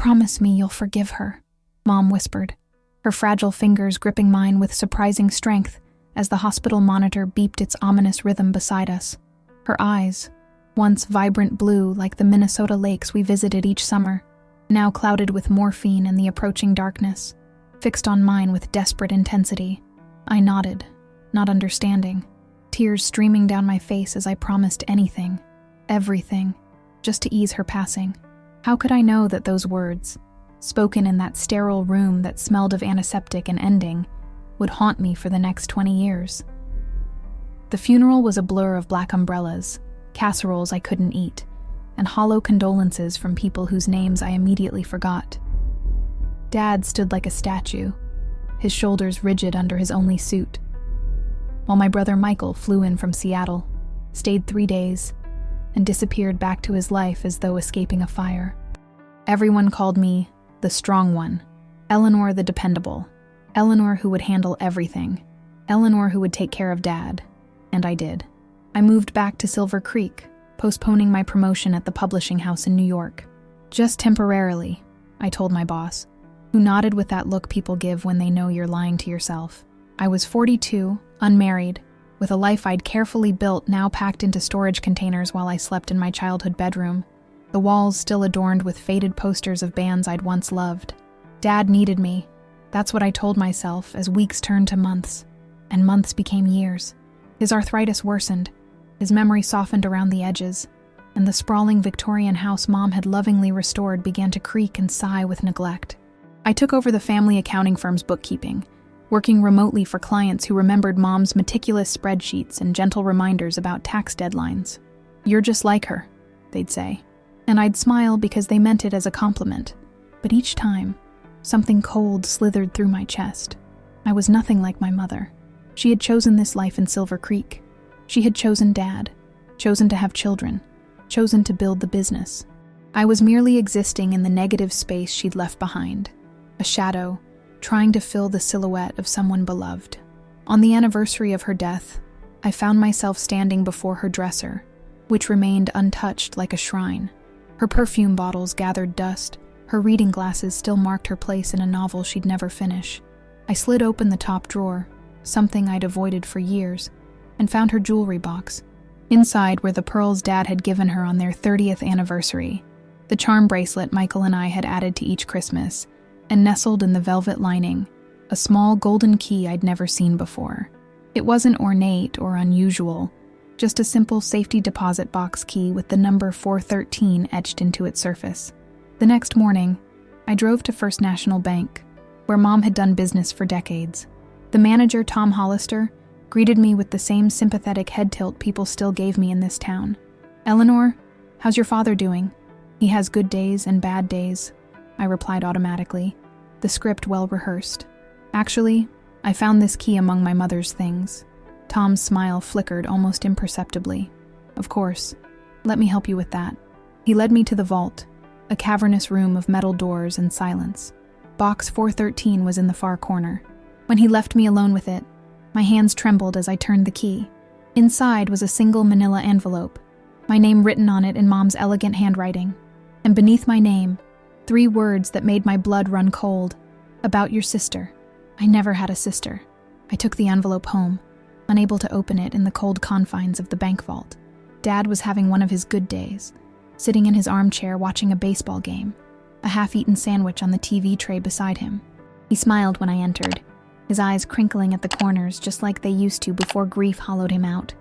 Promise me you'll forgive her, Mom whispered, her fragile fingers gripping mine with surprising strength as the hospital monitor beeped its ominous rhythm beside us. Her eyes, once vibrant blue like the Minnesota lakes we visited each summer, now clouded with morphine and the approaching darkness, fixed on mine with desperate intensity. I nodded, not understanding, tears streaming down my face as I promised anything, everything, just to ease her passing. How could I know that those words, spoken in that sterile room that smelled of antiseptic and ending, would haunt me for the next 20 years? The funeral was a blur of black umbrellas, casseroles I couldn't eat, and hollow condolences from people whose names I immediately forgot. Dad stood like a statue, his shoulders rigid under his only suit, while my brother Michael flew in from Seattle, stayed 3 days, and disappeared back to his life as though escaping a fire. Everyone called me the strong one, Eleanor the dependable, Eleanor who would handle everything, Eleanor who would take care of Dad, and I did. I moved back to Silver Creek, postponing my promotion at the publishing house in New York. Just temporarily, I told my boss, who nodded with that look people give when they know you're lying to yourself. I was 42, unmarried, with a life I'd carefully built now packed into storage containers while I slept in my childhood bedroom, the walls still adorned with faded posters of bands I'd once loved. Dad needed me. That's what I told myself as weeks turned to months, and months became years. His arthritis worsened, his memory softened around the edges, and the sprawling Victorian house Mom had lovingly restored began to creak and sigh with neglect. I took over the family accounting firm's bookkeeping, working remotely for clients who remembered Mom's meticulous spreadsheets and gentle reminders about tax deadlines. "You're just like her," they'd say. And I'd smile because they meant it as a compliment. But each time, something cold slithered through my chest. I was nothing like my mother. She had chosen this life in Silver Creek. She had chosen Dad, chosen to have children, chosen to build the business. I was merely existing in the negative space she'd left behind, a shadow, trying to fill the silhouette of someone beloved. On the anniversary of her death, I found myself standing before her dresser, which remained untouched like a shrine. Her perfume bottles gathered dust, her reading glasses still marked her place in a novel she'd never finish. I slid open the top drawer, something I'd avoided for years, and found her jewelry box. Inside were the pearls Dad had given her on their 30th anniversary, the charm bracelet Michael and I had added to each Christmas, and nestled in the velvet lining, a small golden key I'd never seen before. It wasn't ornate or unusual, just a simple safety deposit box key with the number 413 etched into its surface. The next morning, I drove to First National Bank, where Mom had done business for decades. The manager, Tom Hollister, greeted me with the same sympathetic head tilt people still gave me in this town. "Eleanor, how's your father doing? He has good days and bad days," I replied automatically, the script well rehearsed. "Actually, I found this key among my mother's things." Tom's smile flickered almost imperceptibly. "Of course. Let me help you with that." He led me to the vault, a cavernous room of metal doors and silence. Box 413 was in the far corner. When he left me alone with it, my hands trembled as I turned the key. Inside was a single manila envelope, my name written on it in Mom's elegant handwriting. And beneath my name, 3 words that made my blood run cold. "About your sister." I never had a sister. I took the envelope home, unable to open it in the cold confines of the bank vault. Dad was having one of his good days, sitting in his armchair watching a baseball game, a half-eaten sandwich on the TV tray beside him. He smiled when I entered, his eyes crinkling at the corners just like they used to before grief hollowed him out.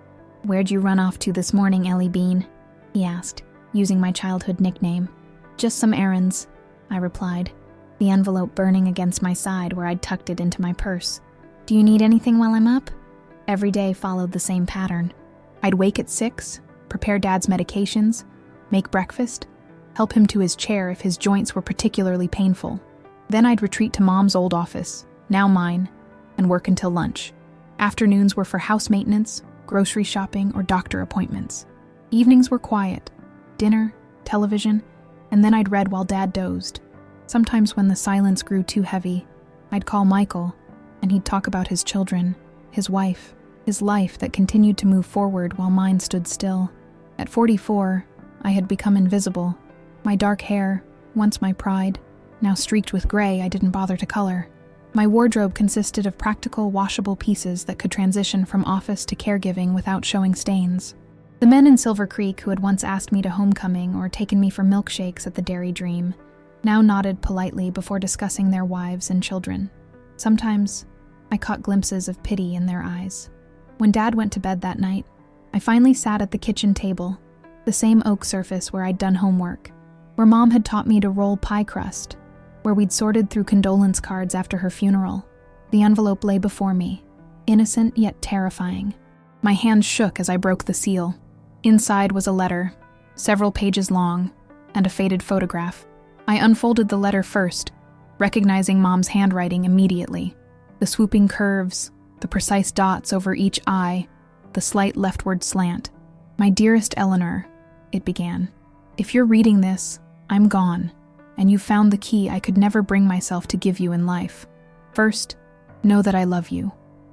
"Where'd you run off to this morning, Ellie Bean?" he asked, using my childhood nickname. "Just some errands," I replied, the envelope burning against my side where I'd tucked it into my purse. "Do you need anything while I'm up?" Every day followed the same pattern. I'd wake at 6, prepare Dad's medications, make breakfast, help him to his chair if his joints were particularly painful. Then I'd retreat to Mom's old office, now mine, and work until lunch. Afternoons were for house maintenance, grocery shopping, or doctor appointments. Evenings were quiet, dinner, television, and then I'd read while Dad dozed. Sometimes when the silence grew too heavy, I'd call Michael, and he'd talk about his children, his wife, his life that continued to move forward while mine stood still. At 44, I had become invisible. My dark hair, once my pride, now streaked with gray I didn't bother to color. My wardrobe consisted of practical, washable pieces that could transition from office to caregiving without showing stains. The men in Silver Creek who had once asked me to homecoming or taken me for milkshakes at the Dairy Dream now nodded politely before discussing their wives and children. Sometimes, I caught glimpses of pity in their eyes. When Dad went to bed that night, I finally sat at the kitchen table, the same oak surface where I'd done homework, where Mom had taught me to roll pie crust, where we'd sorted through condolence cards after her funeral. The envelope lay before me, innocent yet terrifying. My hands shook as I broke the seal. Inside was a letter, several pages long, and a faded photograph. I unfolded the letter first, recognizing Mom's handwriting immediately. The swooping curves, the precise dots over each I, the slight leftward slant. "My dearest Eleanor," it began. "If you're reading this, I'm gone, and you found the key I could never bring myself to give you in life. First, know that I love you.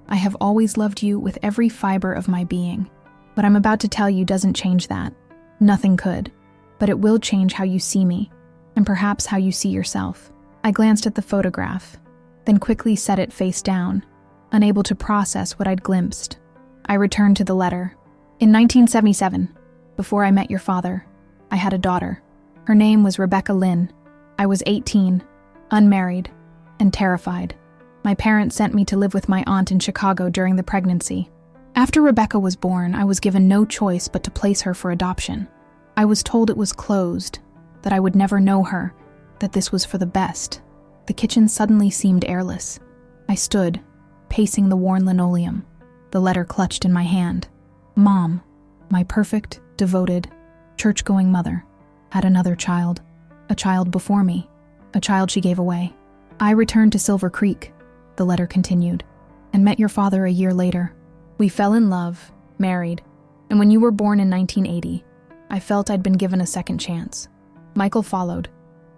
I have always loved you with every fiber of my being. What I'm about to tell you doesn't change that. Nothing could. But it will change how you see me, and perhaps how you see yourself." I glanced at the photograph, then quickly set it face down, unable to process what I'd glimpsed. I returned to the letter. "In 1977, before I met your father, I had a daughter. Her name was Rebecca Lynn. I was 18, unmarried, and terrified. My parents sent me to live with my aunt in Chicago during the pregnancy. After Rebecca was born, I was given no choice but to place her for adoption. I was told it was closed, that I would never know her, that this was for the best. The kitchen suddenly seemed airless. I stood, pacing the worn linoleum, the letter clutched in my hand. Mom, my perfect, devoted, church-going mother, had another child, a child before me, a child she gave away. I returned to Silver Creek," the letter continued, "and met your father a year later. We fell in love, married, and when you were born in 1980, I felt I'd been given a second chance. Michael followed,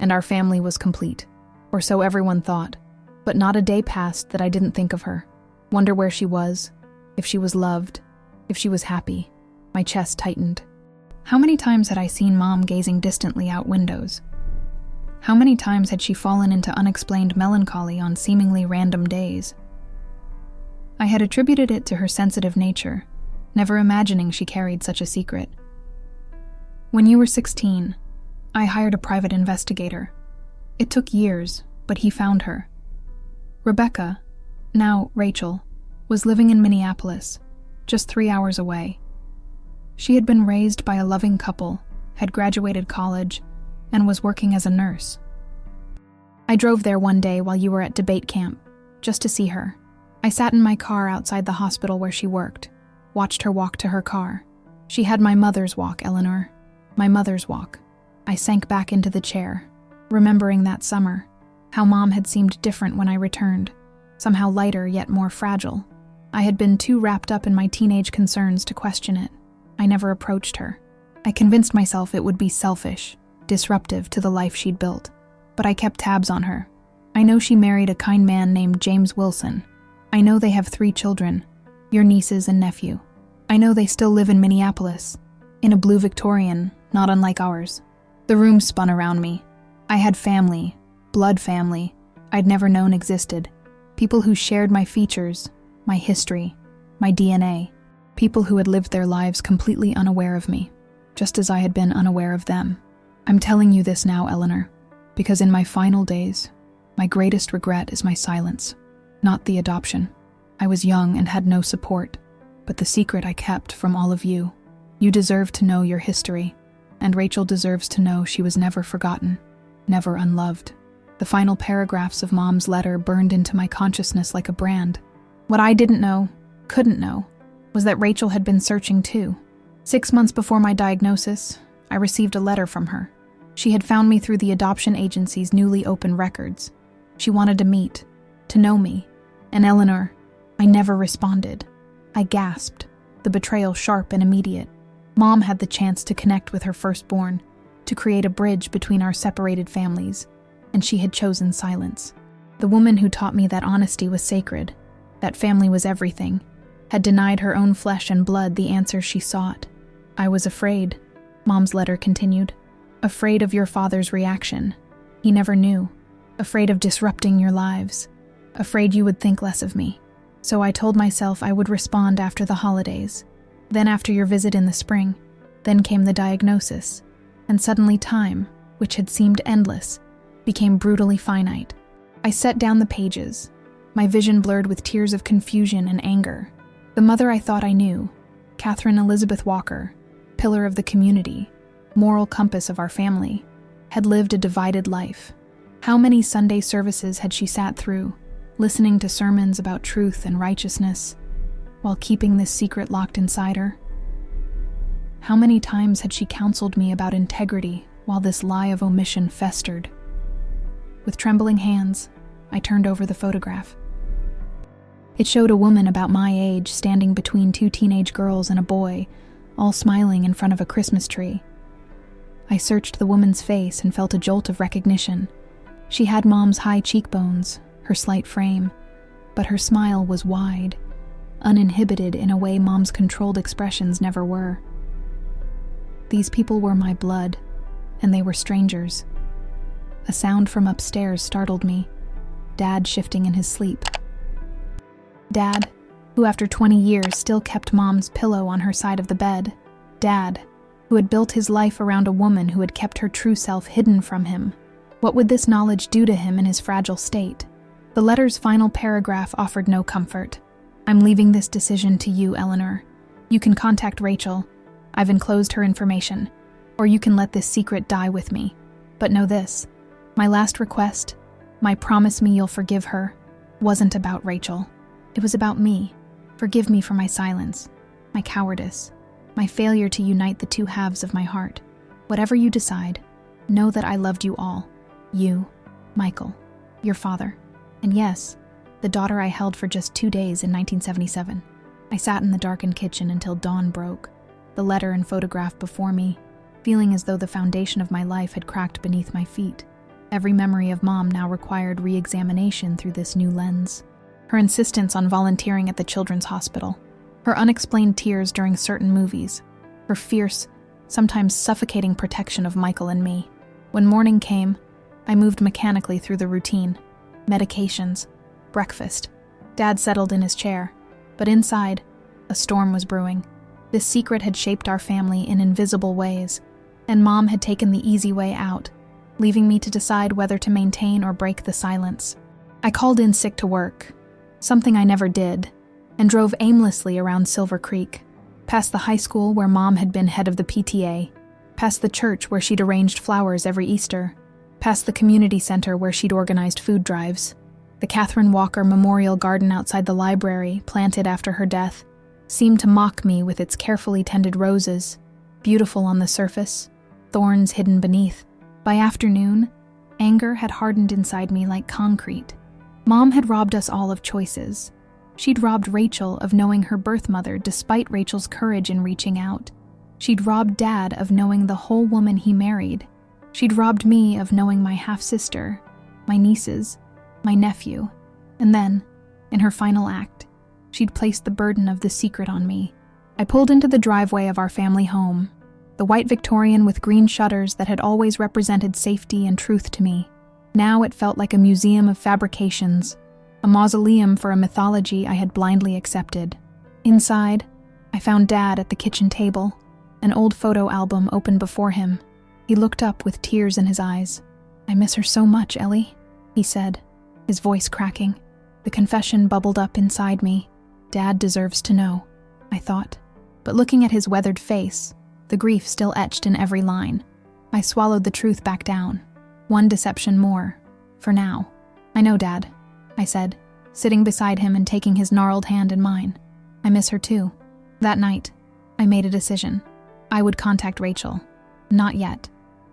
and our family was complete, or so everyone thought, but not a day passed that I didn't think of her, wonder where she was, if she was loved, if she was happy." My chest tightened. How many times had I seen Mom gazing distantly out windows? How many times had she fallen into unexplained melancholy on seemingly random days? I had attributed it to her sensitive nature, never imagining she carried such a secret. When you were 16, I hired a private investigator. It took years, but he found her. Rebecca, now Rachel, was living in Minneapolis, just 3 hours away. She had been raised by a loving couple, had graduated college, and was working as a nurse. I drove there one day while you were at debate camp, just to see her. I sat in my car outside the hospital where she worked, watched her walk to her car. She had my mother's walk, Eleanor. My mother's walk. I sank back into the chair, remembering that summer, how Mom had seemed different when I returned, somehow lighter yet more fragile. I had been too wrapped up in my teenage concerns to question it. I never approached her. I convinced myself it would be selfish, disruptive to the life she'd built, but I kept tabs on her. I know she married a kind man named James Wilson. I know they have 3 children, your nieces and nephew. I know they still live in Minneapolis, in a blue Victorian, not unlike ours. The room spun around me. I had family, blood family, I'd never known existed. People who shared my features, my history, my DNA. People who had lived their lives completely unaware of me, just as I had been unaware of them. I'm telling you this now, Eleanor, because in my final days, my greatest regret is my silence, not the adoption. I was young and had no support, but the secret I kept from all of you. You deserve to know your history, and Rachel deserves to know she was never forgotten, never unloved. The final paragraphs of Mom's letter burned into my consciousness like a brand. What I didn't know, couldn't know, was that Rachel had been searching too. 6 months before my diagnosis, I received a letter from her. She had found me through the adoption agency's newly opened records. She wanted to meet, to know me. And Eleanor, I never responded. I gasped, the betrayal sharp and immediate. Mom had the chance to connect with her firstborn, to create a bridge between our separated families, and she had chosen silence. The woman who taught me that honesty was sacred, that family was everything, had denied her own flesh and blood the answers she sought. I was afraid, Mom's letter continued, afraid of your father's reaction. He never knew. afraid of disrupting your lives, afraid you would think less of me. So I told myself I would respond after the holidays, then after your visit in the spring. Then came the diagnosis, and suddenly time, which had seemed endless, became brutally finite. I set down the pages, my vision blurred with tears of confusion and anger. The mother I thought I knew, Catherine Elizabeth Walker, pillar of the community, moral compass of our family, had lived a divided life. How many Sunday services had she sat through, listening to sermons about truth and righteousness, while keeping this secret locked inside her? How many times had she counseled me about integrity while this lie of omission festered? With trembling hands, I turned over the photograph. It showed a woman about my age standing between two teenage girls and a boy, all smiling in front of a Christmas tree. I searched the woman's face and felt a jolt of recognition. She had Mom's high cheekbones, her slight frame, but her smile was wide, uninhibited in a way Mom's controlled expressions never were. These people were my blood, and they were strangers. A sound from upstairs startled me, Dad shifting in his sleep. Dad, who after 20 years still kept Mom's pillow on her side of the bed. Dad, who had built his life around a woman who had kept her true self hidden from him. What would this knowledge do to him in his fragile state? The letter's final paragraph offered no comfort. I'm leaving this decision to you, Eleanor. You can contact Rachel. I've enclosed her information. Or you can let this secret die with me. But know this. My last request, my promise me you'll forgive her, wasn't about Rachel. It was about me. Forgive me for my silence, my cowardice, my failure to unite the two halves of my heart. Whatever you decide, know that I loved you all. You, Michael, your father, and yes, the daughter I held for just 2 days in 1977. I sat in the darkened kitchen until dawn broke, the letter and photograph before me, feeling as though the foundation of my life had cracked beneath my feet. Every memory of Mom now required re-examination through this new lens. Her insistence on volunteering at the children's hospital, her unexplained tears during certain movies, her fierce, sometimes suffocating protection of Michael and me. When morning came, I moved mechanically through the routine. Medications, breakfast. Dad settled in his chair, but inside, a storm was brewing. This secret had shaped our family in invisible ways, and Mom had taken the easy way out, leaving me to decide whether to maintain or break the silence. I called in sick to work, something I never did, and drove aimlessly around Silver Creek, past the high school where Mom had been head of the PTA, past the church where she'd arranged flowers every Easter, past the community center where she'd organized food drives. The Catherine Walker Memorial Garden outside the library, planted after her death, seemed to mock me with its carefully tended roses, beautiful on the surface, thorns hidden beneath. By afternoon, anger had hardened inside me like concrete. Mom had robbed us all of choices. She'd robbed Rachel of knowing her birth mother despite Rachel's courage in reaching out. She'd robbed Dad of knowing the whole woman he married. She'd robbed me of knowing my half-sister, my nieces, my nephew. And then, in her final act, she'd placed the burden of the secret on me. I pulled into the driveway of our family home, the white Victorian with green shutters that had always represented safety and truth to me. Now it felt like a museum of fabrications, a mausoleum for a mythology I had blindly accepted. Inside, I found Dad at the kitchen table, an old photo album open before him. He looked up with tears in his eyes. "I miss her so much, Ellie," he said, his voice cracking. The confession bubbled up inside me. Dad deserves to know, I thought. But looking at his weathered face, the grief still etched in every line, I swallowed the truth back down. One deception more, for now. "I know, Dad," I said, sitting beside him and taking his gnarled hand in mine. "I miss her too." That night, I made a decision. I would contact Rachel. Not yet.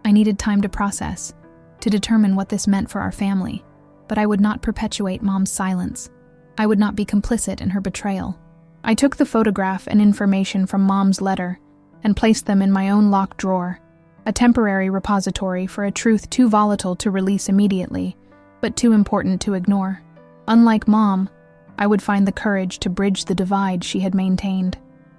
I needed time to process, to determine what this meant for our family. But I would not perpetuate Mom's silence. I would not be complicit in her betrayal. I took the photograph and information from Mom's letter and placed them in my own locked drawer, a temporary repository for a truth too volatile to release immediately, but too important to ignore. Unlike Mom, I would find the courage to bridge the divide she had maintained.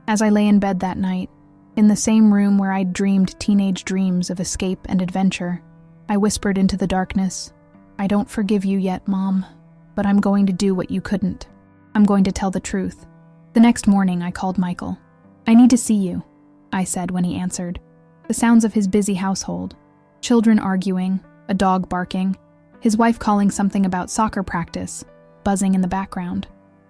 As I lay in bed that night, in the same room where I'd dreamed teenage dreams of escape and adventure, I whispered into the darkness, I don't forgive you yet, Mom, but I'm going to do what you couldn't. I'm going to tell the truth. The next morning, I called Michael. I need to see you, I said when he answered. The sounds of his busy household, children arguing, a dog barking, his wife calling something about soccer practice, buzzing in the background.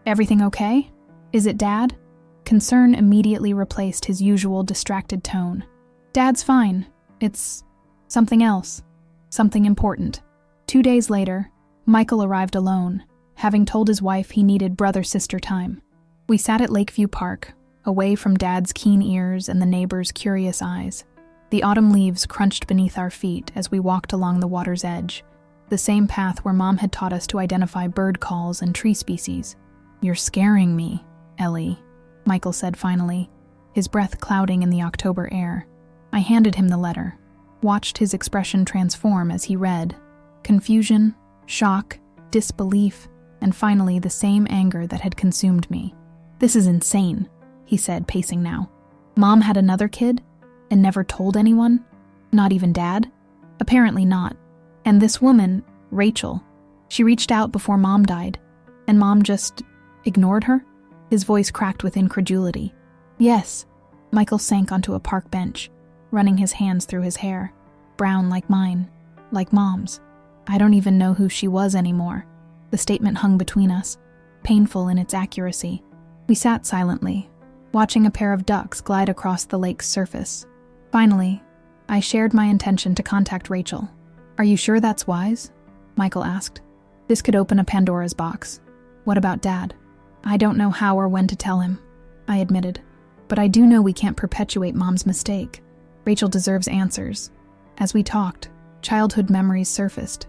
Everything okay? Is it Dad? Concern immediately replaced his usual distracted tone. Dad's fine. It's something else. Something important. 2 days later, Michael arrived alone, having told his wife he needed brother-sister time. We sat at Lakeview Park, away from Dad's keen ears and the neighbors' curious eyes. The autumn leaves crunched beneath our feet as we walked along the water's edge, the same path where Mom had taught us to identify bird calls and tree species. You're scaring me, Ellie, Michael said finally, his breath clouding in the October air. I handed him the letter, watched his expression transform as he read. Confusion, shock, disbelief, and finally the same anger that had consumed me. This is insane, he said, pacing now. Mom had another kid and never told anyone? Not even Dad? Apparently not. And this woman, Rachel, she reached out before Mom died, and Mom just ignored her? His voice cracked with incredulity. Yes. Michael sank onto a park bench, running his hands through his hair, brown like mine, like Mom's. I don't even know who she was anymore. The statement hung between us, painful in its accuracy. We sat silently, watching a pair of ducks glide across the lake's surface. Finally, I shared my intention to contact Rachel. Are you sure that's wise? Michael asked. This could open a Pandora's box. What about Dad? I don't know how or when to tell him, I admitted. But I do know we can't perpetuate Mom's mistake. Rachel deserves answers. As we talked, childhood memories surfaced.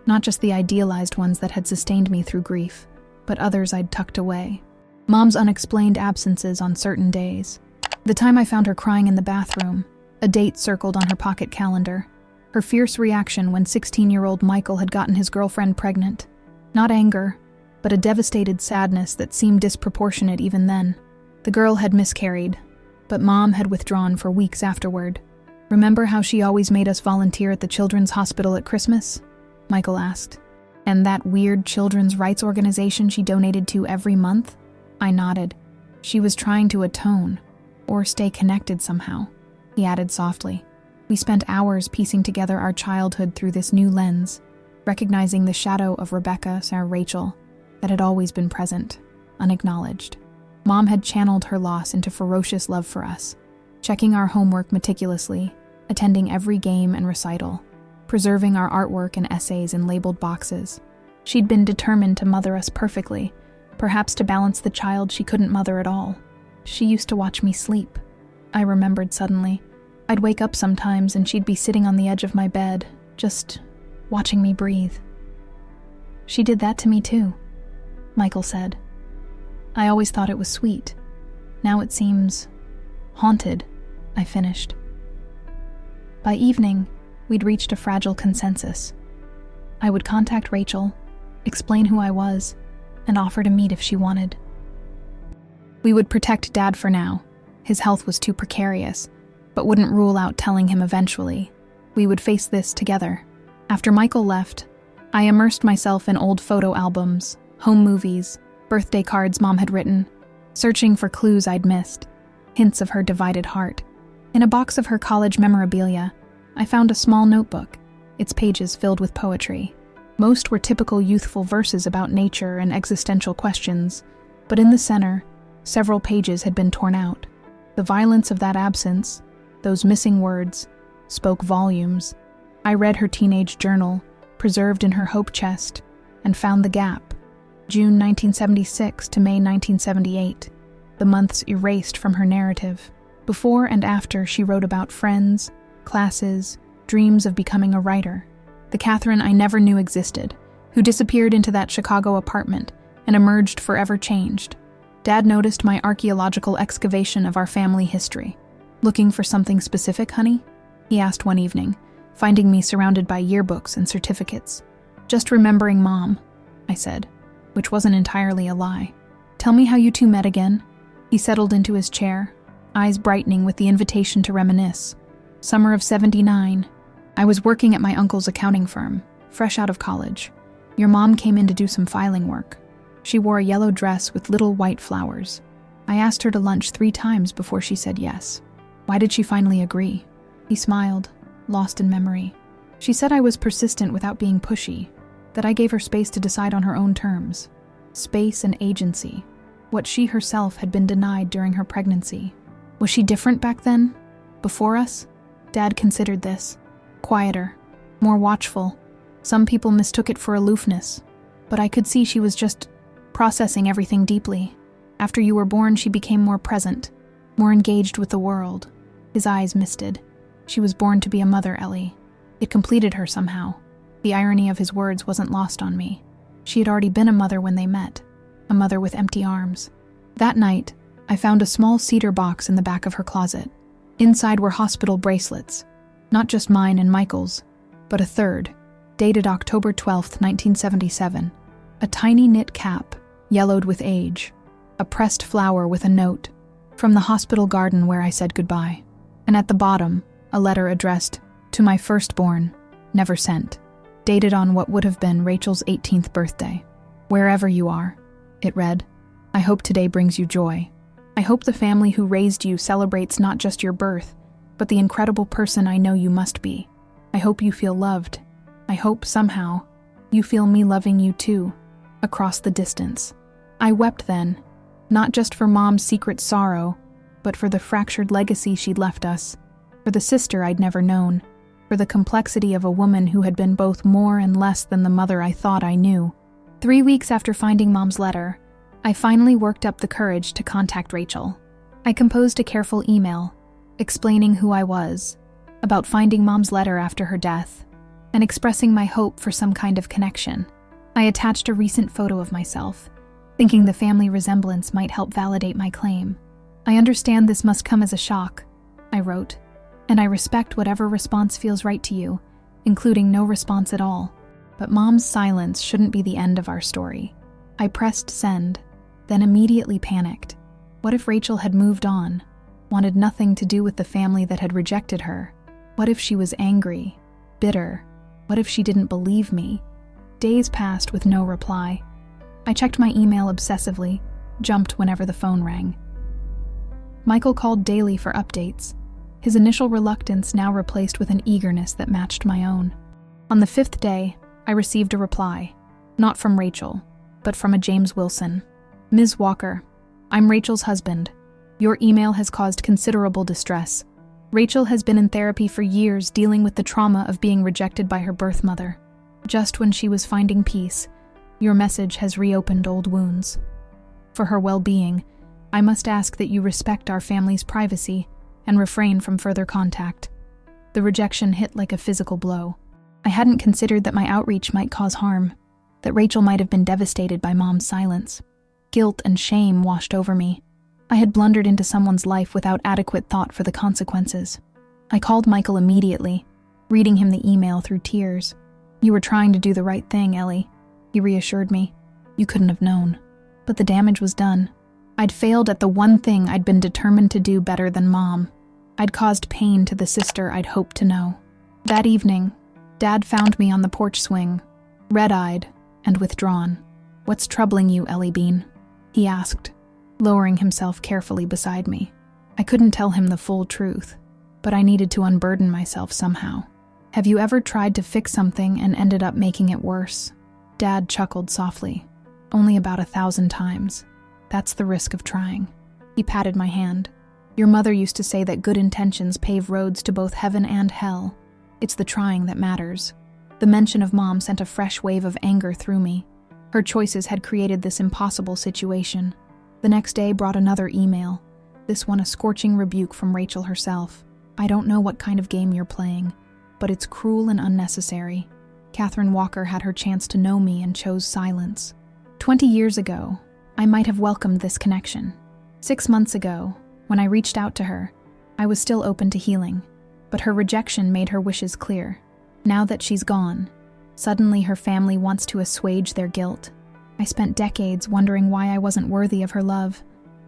Not just the idealized ones that had sustained me through grief, but others I'd tucked away. Mom's unexplained absences on certain days. The time I found her crying in the bathroom, a date circled on her pocket calendar. Her fierce reaction when 16-year-old Michael had gotten his girlfriend pregnant. Not anger, but a devastated sadness that seemed disproportionate even then. The girl had miscarried, but Mom had withdrawn for weeks afterward. Remember how she always made us volunteer at the Children's Hospital at Christmas? Michael asked. And that weird children's rights organization she donated to every month? I nodded. She was trying to atone, or stay connected somehow, he added softly. We spent hours piecing together our childhood through this new lens, recognizing the shadow of Rebecca, Sarah, Rachel, that had always been present, unacknowledged. Mom had channeled her loss into ferocious love for us, checking our homework meticulously, attending every game and recital, preserving our artwork and essays in labeled boxes. She'd been determined to mother us perfectly, perhaps to balance the child she couldn't mother at all. She used to watch me sleep. I remembered suddenly. I'd wake up sometimes and she'd be sitting on the edge of my bed, just watching me breathe. She did that to me too, Michael said. I always thought it was sweet. Now it seems haunted, I finished. By evening, we'd reached a fragile consensus. I would contact Rachel, explain who I was, and offer to meet if she wanted. We would protect Dad for now. His health was too precarious, but wouldn't rule out telling him eventually. We would face this together. After Michael left, I immersed myself in old photo albums, home movies, birthday cards Mom had written, searching for clues I'd missed, hints of her divided heart. In a box of her college memorabilia, I found a small notebook, its pages filled with poetry. Most were typical youthful verses about nature and existential questions, but in the center, several pages had been torn out. The violence of that absence, those missing words, spoke volumes. I read her teenage journal, preserved in her hope chest, and found the gap. June 1976 to May 1978, the months erased from her narrative. Before and after, she wrote about friends, classes, dreams of becoming a writer. The Catherine I never knew existed, who disappeared into that Chicago apartment and emerged forever changed. Dad noticed my archaeological excavation of our family history. Looking for something specific, honey? He asked one evening, finding me surrounded by yearbooks and certificates. Just remembering Mom, I said, which wasn't entirely a lie. Tell me how you two met again. He settled into his chair, eyes brightening with the invitation to reminisce. Summer of '79. I was working at my uncle's accounting firm, fresh out of college. Your mom came in to do some filing work. She wore a yellow dress with little white flowers. I asked her to lunch 3 times before she said yes. Why did she finally agree? He smiled, lost in memory. She said I was persistent without being pushy, that I gave her space to decide on her own terms. Space and agency, what she herself had been denied during her pregnancy. Was she different back then? Before us? Dad considered this. Quieter, more watchful. Some people mistook it for aloofness, but I could see she was just processing everything deeply. After you were born, she became more present, more engaged with the world. His eyes misted. She was born to be a mother, Ellie. It completed her somehow. The irony of his words wasn't lost on me. She had already been a mother when they met, a mother with empty arms. That night, I found a small cedar box in the back of her closet. Inside were hospital bracelets, not just mine and Michael's, but a third, dated October 12th, 1977. A tiny knit cap, yellowed with age. A pressed flower with a note, from the hospital garden where I said goodbye. And at the bottom, a letter addressed, to my firstborn, never sent, dated on what would have been Rachel's 18th birthday. Wherever you are, it read, I hope today brings you joy. I hope the family who raised you celebrates not just your birth, but the incredible person I know you must be. I hope you feel loved. I hope, somehow, you feel me loving you too, across the distance. I wept then, not just for Mom's secret sorrow, but for the fractured legacy she'd left us, for the sister I'd never known, for the complexity of a woman who had been both more and less than the mother I thought I knew. 3 weeks after finding Mom's letter, I finally worked up the courage to contact Rachel. I composed a careful email, explaining who I was, about finding Mom's letter after her death, and expressing my hope for some kind of connection. I attached a recent photo of myself, thinking the family resemblance might help validate my claim. I understand this must come as a shock, I wrote, and I respect whatever response feels right to you, including no response at all. But Mom's silence shouldn't be the end of our story. I pressed send, then immediately panicked. What if Rachel had moved on, wanted nothing to do with the family that had rejected her? What if she was angry, bitter? What if she didn't believe me? Days passed with no reply. I checked my email obsessively, jumped whenever the phone rang. Michael called daily for updates, his initial reluctance now replaced with an eagerness that matched my own. On the 5th day, I received a reply, not from Rachel, but from a James Wilson. Ms. Walker, I'm Rachel's husband. Your email has caused considerable distress. Rachel has been in therapy for years dealing with the trauma of being rejected by her birth mother. Just when she was finding peace, your message has reopened old wounds. For her well-being, I must ask that you respect our family's privacy and refrain from further contact. The rejection hit like a physical blow. I hadn't considered that my outreach might cause harm, that Rachel might have been devastated by Mom's silence. Guilt and shame washed over me. I had blundered into someone's life without adequate thought for the consequences. I called Michael immediately, reading him the email through tears. You were trying to do the right thing, Ellie, he reassured me. You couldn't have known. But the damage was done. I'd failed at the one thing I'd been determined to do better than Mom. I'd caused pain to the sister I'd hoped to know. That evening, Dad found me on the porch swing, red-eyed and withdrawn. What's troubling you, Ellie Bean? He asked, lowering himself carefully beside me. I couldn't tell him the full truth, but I needed to unburden myself somehow. Have you ever tried to fix something and ended up making it worse? Dad chuckled softly. Only about 1,000 times. That's the risk of trying. He patted my hand. Your mother used to say that good intentions pave roads to both heaven and hell. It's the trying that matters. The mention of Mom sent a fresh wave of anger through me. Her choices had created this impossible situation. The next day brought another email, this one a scorching rebuke from Rachel herself. I don't know what kind of game you're playing, but it's cruel and unnecessary. Catherine Walker had her chance to know me and chose silence. 20 years ago, I might have welcomed this connection. 6 months ago, when I reached out to her, I was still open to healing, but her rejection made her wishes clear. Now that she's gone, suddenly her family wants to assuage their guilt. I spent decades wondering why I wasn't worthy of her love.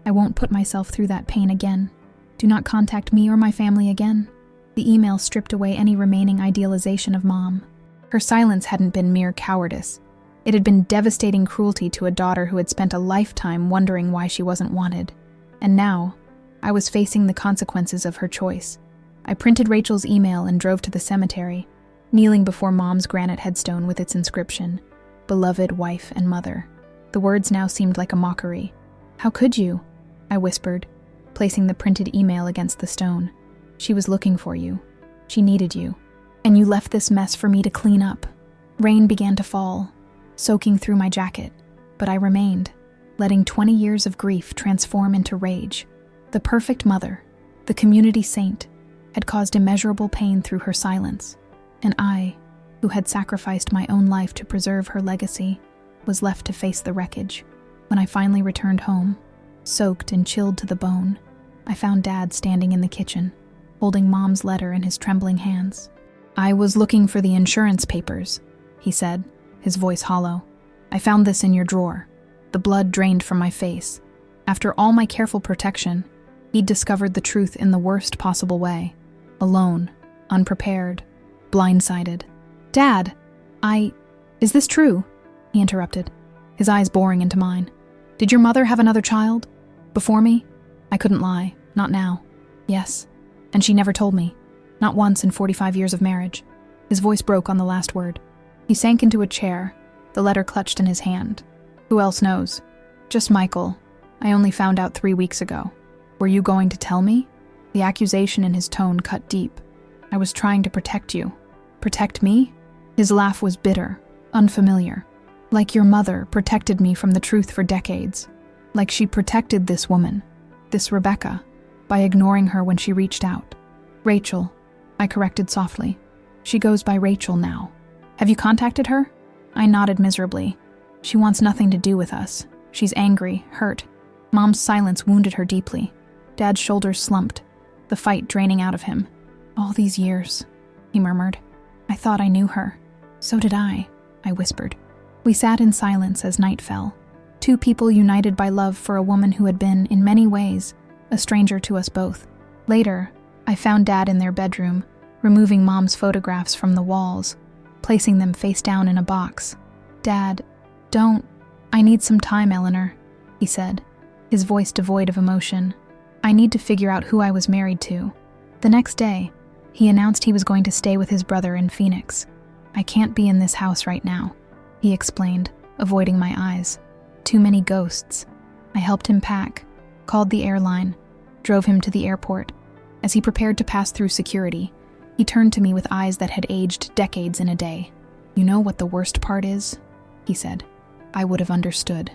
I won't put myself through that pain again. Do not contact me or my family again. The email stripped away any remaining idealization of Mom. Her silence hadn't been mere cowardice. It had been devastating cruelty to a daughter who had spent a lifetime wondering why she wasn't wanted. And now, I was facing the consequences of her choice. I printed Rachel's email and drove to the cemetery, kneeling before Mom's granite headstone with its inscription, "Beloved wife and mother." The words now seemed like a mockery. "How could you?" I whispered, placing the printed email against the stone. "She was looking for you. She needed you. And you left this mess for me to clean up." Rain began to fall, soaking through my jacket, but I remained, letting 20 years of grief transform into rage. The perfect mother, the community saint, had caused immeasurable pain through her silence, and I, who had sacrificed my own life to preserve her legacy, was left to face the wreckage. When I finally returned home, soaked and chilled to the bone, I found Dad standing in the kitchen, holding Mom's letter in his trembling hands. "I was looking for the insurance papers," he said, his voice hollow. "I found this in your drawer." The blood drained from my face. After all my careful protection, he'd discovered the truth in the worst possible way. Alone, unprepared, blindsided. "Dad, is this true?" he interrupted, his eyes boring into mine. "Did your mother have another child? Before me?" I couldn't lie, not now. "Yes, and she never told me. Not once in 45 years of marriage." His voice broke on the last word. He sank into a chair, the letter clutched in his hand. "Who else knows? Just Michael. I only found out 3 weeks ago." "Were you going to tell me?" The accusation in his tone cut deep. "I was trying to protect you." "Protect me?" His laugh was bitter, unfamiliar. "Like your mother protected me from the truth for decades. Like she protected this woman, this Rebecca, by ignoring her when she reached out." "Rachel," I corrected softly. "She goes by Rachel now. Have you contacted her?" I nodded miserably. "She wants nothing to do with us. She's angry, hurt." Mom's silence wounded her deeply. Dad's shoulders slumped, the fight draining out of him. "All these years," he murmured. "I thought I knew her." "So did I whispered. We sat in silence as night fell, two people united by love for a woman who had been, in many ways, a stranger to us both. Later, I found Dad in their bedroom, removing Mom's photographs from the walls, placing them face down in a box. "Dad, I need some time, Eleanor," he said, his voice devoid of emotion. "I need to figure out who I was married to." The next day, he announced he was going to stay with his brother in Phoenix. "I can't be in this house right now," he explained, avoiding my eyes. "Too many ghosts." I helped him pack, called the airline, drove him to the airport. As he prepared to pass through security, he turned to me with eyes that had aged decades in a day. "You know what the worst part is?" he said. "I would have understood.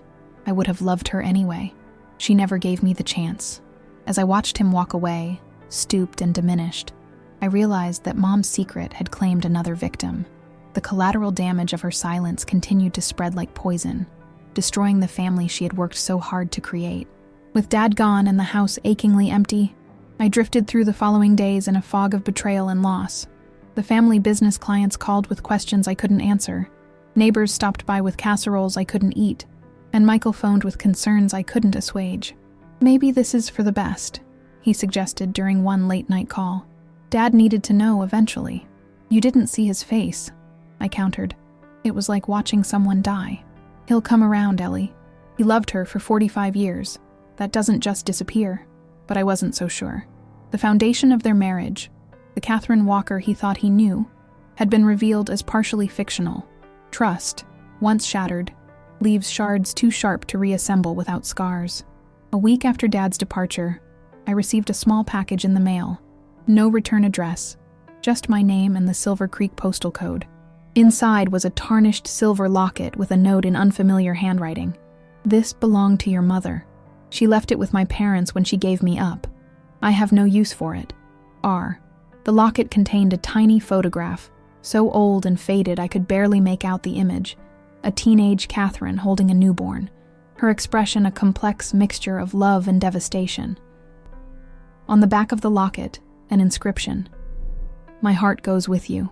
I would have loved her anyway. She never gave me the chance." As I watched him walk away, stooped and diminished, I realized that Mom's secret had claimed another victim. The collateral damage of her silence continued to spread like poison, destroying the family she had worked so hard to create. With Dad gone and the house achingly empty, I drifted through the following days in a fog of betrayal and loss. The family business clients called with questions I couldn't answer. Neighbors stopped by with casseroles I couldn't eat, and Michael phoned with concerns I couldn't assuage. "Maybe this is for the best," he suggested during one late-night call. "Dad needed to know eventually." "You didn't see his face," I countered. "It was like watching someone die." "He'll come around, Ellie. He loved her for 45 years. That doesn't just disappear." But I wasn't so sure. The foundation of their marriage, the Catherine Walker he thought he knew, had been revealed as partially fictional. Trust, once shattered, leaves shards too sharp to reassemble without scars. A week after Dad's departure, I received a small package in the mail. No return address, just my name and the Silver Creek postal code. Inside was a tarnished silver locket with a note in unfamiliar handwriting. "This belonged to your mother. She left it with my parents when she gave me up. I have no use for it. R." The locket contained a tiny photograph, so old and faded I could barely make out the image. A teenage Catherine holding a newborn, her expression a complex mixture of love and devastation. On the back of the locket, an inscription: "My heart goes with you."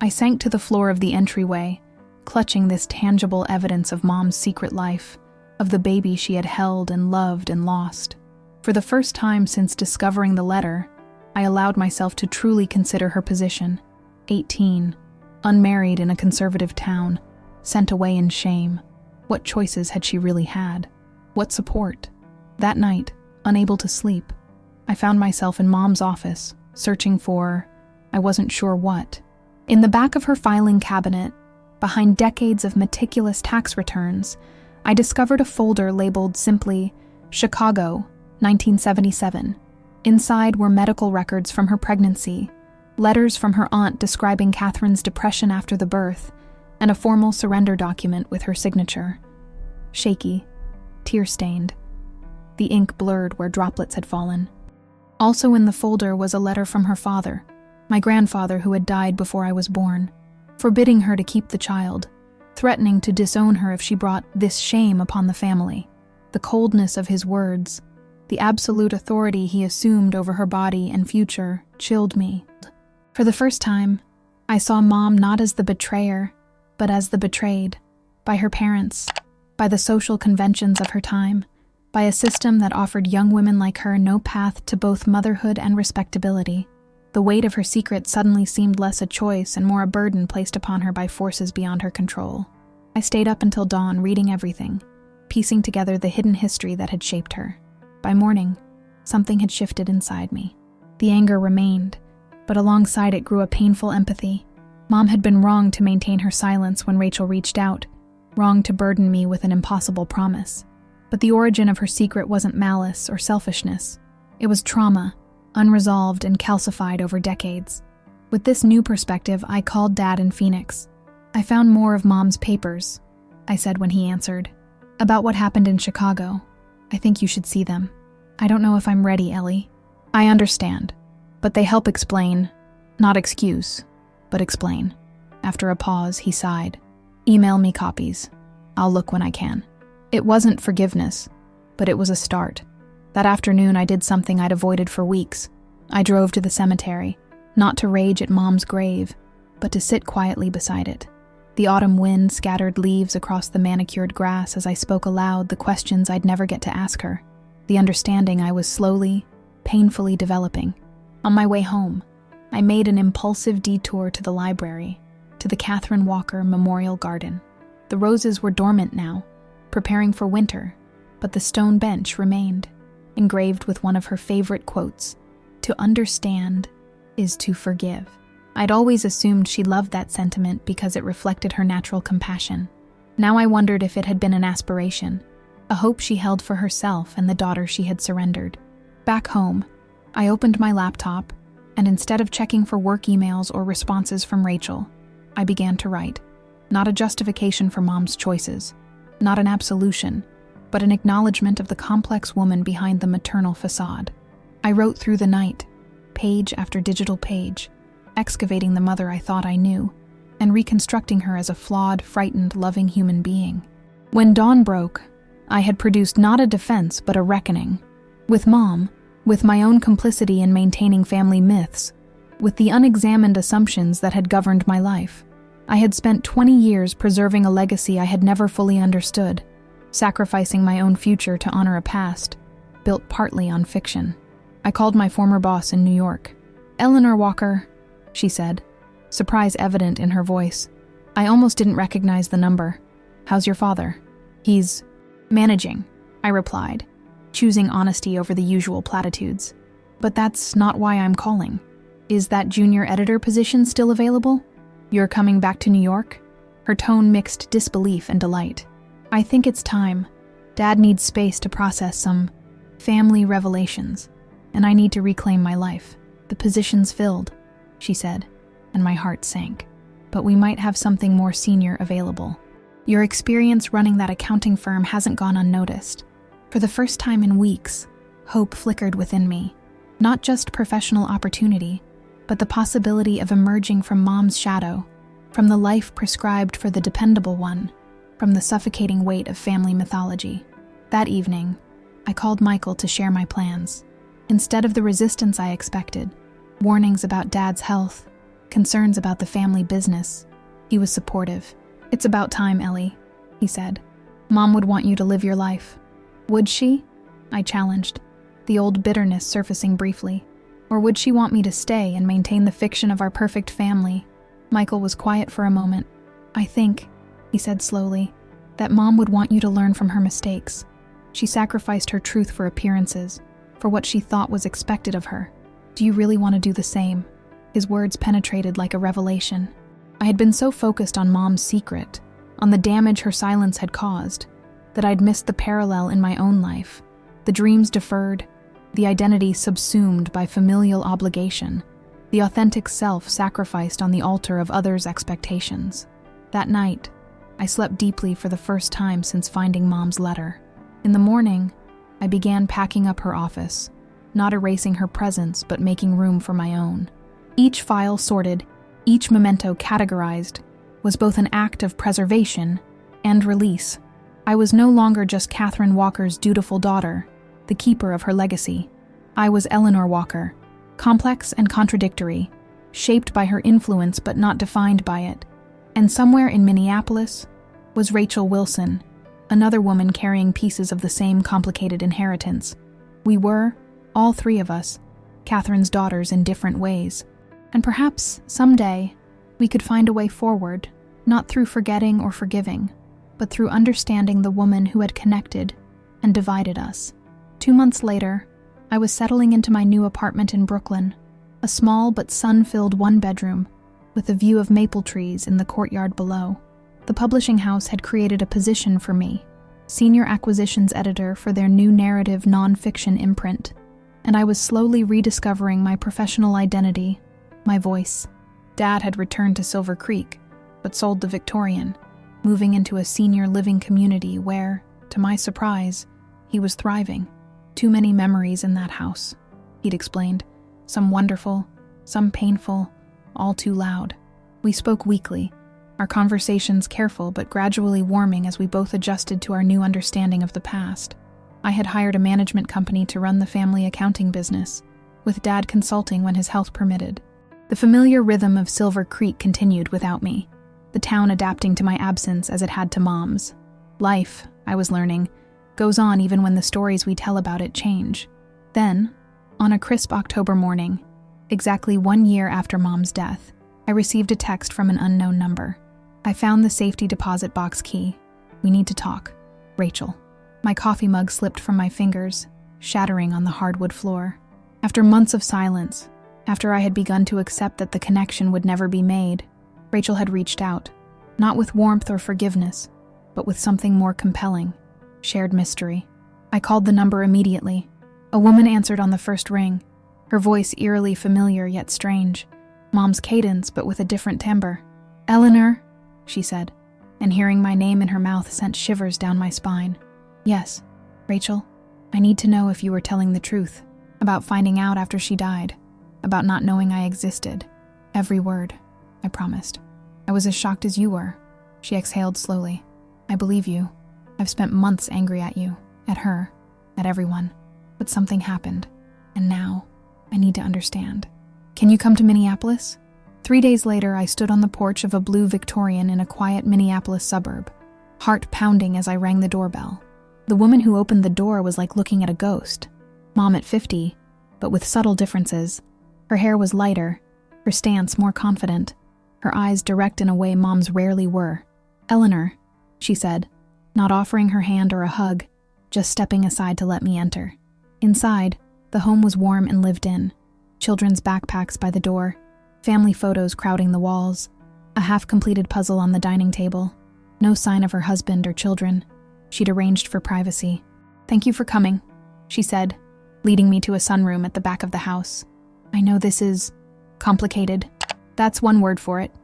I sank to the floor of the entryway, clutching this tangible evidence of Mom's secret life, of the baby she had held and loved and lost. For the first time since discovering the letter, I allowed myself to truly consider her position. 18, unmarried in a conservative town, sent away in shame. What choices had she really had? What support? That night, unable to sleep, I found myself in Mom's office, searching for, I wasn't sure what. In the back of her filing cabinet, behind decades of meticulous tax returns, I discovered a folder labeled simply, Chicago, 1977. Inside were medical records from her pregnancy, letters from her aunt describing Catherine's depression after the birth, and a formal surrender document with her signature. Shaky, tear-stained. The ink blurred where droplets had fallen. Also in the folder was a letter from her father, my grandfather who had died before I was born, forbidding her to keep the child, threatening to disown her if she brought this shame upon the family. The coldness of his words, the absolute authority he assumed over her body and future, chilled me. For the first time, I saw Mom not as the betrayer, but as the betrayed, by her parents, by the social conventions of her time, by a system that offered young women like her no path to both motherhood and respectability. The weight of her secret suddenly seemed less a choice and more a burden placed upon her by forces beyond her control. I stayed up until dawn reading everything, piecing together the hidden history that had shaped her. By morning, something had shifted inside me. The anger remained, but alongside it grew a painful empathy. Mom had been wrong to maintain her silence when Rachel reached out, wrong to burden me with an impossible promise. But the origin of her secret wasn't malice or selfishness. It was trauma, unresolved and calcified over decades. With this new perspective, I called Dad in Phoenix. I found more of Mom's papers, I said when he answered, about what happened in Chicago. I think you should see them. I don't know if I'm ready, Ellie. I understand, but they help explain, not excuse, but explain. After a pause, he sighed. Email me copies. I'll look when I can. It wasn't forgiveness, but it was a start. That afternoon, I did something I'd avoided for weeks. I drove to the cemetery, not to rage at Mom's grave, but to sit quietly beside it. The autumn wind scattered leaves across the manicured grass as I spoke aloud the questions I'd never get to ask her, the understanding I was slowly, painfully developing. On my way home, I made an impulsive detour to the library, to the Catherine Walker Memorial Garden. The roses were dormant now, preparing for winter, but the stone bench remained, engraved with one of her favorite quotes, "To understand is to forgive." I'd always assumed she loved that sentiment because it reflected her natural compassion. Now I wondered if it had been an aspiration, a hope she held for herself and the daughter she had surrendered. Back home, I opened my laptop, and instead of checking for work emails or responses from Rachel, I began to write. Not a justification for Mom's choices, not an absolution, but an acknowledgement of the complex woman behind the maternal facade. I wrote through the night, page after digital page, excavating the mother I thought I knew, and reconstructing her as a flawed, frightened, loving human being. When dawn broke, I had produced not a defense but a reckoning. With Mom, with my own complicity in maintaining family myths, with the unexamined assumptions that had governed my life. I had spent 20 years preserving a legacy I had never fully understood, sacrificing my own future to honor a past, built partly on fiction. I called my former boss in New York. "Eleanor Walker," she said, surprise evident in her voice. I almost didn't recognize the number. "How's your father?" "He's managing," I replied, choosing honesty over the usual platitudes. "But that's not why I'm calling. Is that junior editor position still available? You're coming back to New York?" Her tone mixed disbelief and delight. "I think it's time. Dad needs space to process some family revelations, and I need to reclaim my life. The position's filled," she said, and my heart sank. "But we might have something more senior available. Your experience running that accounting firm hasn't gone unnoticed." For the first time in weeks, hope flickered within me. Not just professional opportunity, but the possibility of emerging from Mom's shadow, from the life prescribed for the dependable one, from the suffocating weight of family mythology. That evening, I called Michael to share my plans. Instead of the resistance I expected, warnings about Dad's health, concerns about the family business, he was supportive. "It's about time, Ellie," he said. "Mom would want you to live your life." "Would she?" I challenged, the old bitterness surfacing briefly. "Or would she want me to stay and maintain the fiction of our perfect family?" Michael was quiet for a moment. "I think," he said slowly, "that Mom would want you to learn from her mistakes. She sacrificed her truth for appearances, for what she thought was expected of her. Do you really want to do the same?" His words penetrated like a revelation. I had been so focused on Mom's secret, on the damage her silence had caused, that I'd missed the parallel in my own life. The dreams deferred, the identity subsumed by familial obligation, the authentic self sacrificed on the altar of others' expectations. That night, I slept deeply for the first time since finding Mom's letter. In the morning, I began packing up her office, not erasing her presence but making room for my own. Each file sorted, each memento categorized, was both an act of preservation and release. I was no longer just Catherine Walker's dutiful daughter, the keeper of her legacy. I was Eleanor Walker, complex and contradictory, shaped by her influence but not defined by it. And somewhere in Minneapolis was Rachel Wilson, another woman carrying pieces of the same complicated inheritance. We were, all three of us, Catherine's daughters in different ways. And perhaps, someday, we could find a way forward, not through forgetting or forgiving, but through understanding the woman who had connected and divided us. 2 months later, I was settling into my new apartment in Brooklyn, a small but sun-filled one-bedroom, with a view of maple trees in the courtyard below. The publishing house had created a position for me, senior acquisitions editor for their new narrative nonfiction imprint, and I was slowly rediscovering my professional identity, my voice. Dad had returned to Silver Creek, but sold the Victorian, moving into a senior living community where, to my surprise, he was thriving. Too many memories in that house, he'd explained. Some wonderful, some painful, all too loud. We spoke weekly, our conversations careful but gradually warming as we both adjusted to our new understanding of the past. I had hired a management company to run the family accounting business, with Dad consulting when his health permitted. The familiar rhythm of Silver Creek continued without me, the town adapting to my absence as it had to Mom's. Life, I was learning, goes on even when the stories we tell about it change. Then, on a crisp October morning, exactly 1 year after Mom's death, I received a text from an unknown number. I found the safety deposit box key. "We need to talk. Rachel." My coffee mug slipped from my fingers, shattering on the hardwood floor. After months of silence, after I had begun to accept that the connection would never be made, Rachel had reached out, not with warmth or forgiveness, but with something more compelling: shared mystery. I called the number immediately. A woman answered on the first ring, her voice eerily familiar yet strange. Mom's cadence, but with a different timbre. "Eleanor," she said, and hearing my name in her mouth sent shivers down my spine. "Yes, Rachel, I need to know if you were telling the truth, about finding out after she died, about not knowing I existed. Every word," I promised. "I was as shocked as you were." She exhaled slowly. "I believe you. I've spent months angry at you, at her, at everyone. But something happened, and now I need to understand. Can you come to Minneapolis?" 3 days later, I stood on the porch of a blue Victorian in a quiet Minneapolis suburb, heart pounding as I rang the doorbell. The woman who opened the door was like looking at a ghost. Mom at 50, but with subtle differences. Her hair was lighter, her stance more confident, her eyes direct in a way Mom's rarely were. "Eleanor," she said, not offering her hand or a hug, just stepping aside to let me enter. Inside, the home was warm and lived in. Children's backpacks by the door, family photos crowding the walls, a half-completed puzzle on the dining table. No sign of her husband or children. She'd arranged for privacy. "Thank you for coming," she said, leading me to a sunroom at the back of the house. "I know this is complicated." "That's one word for it,"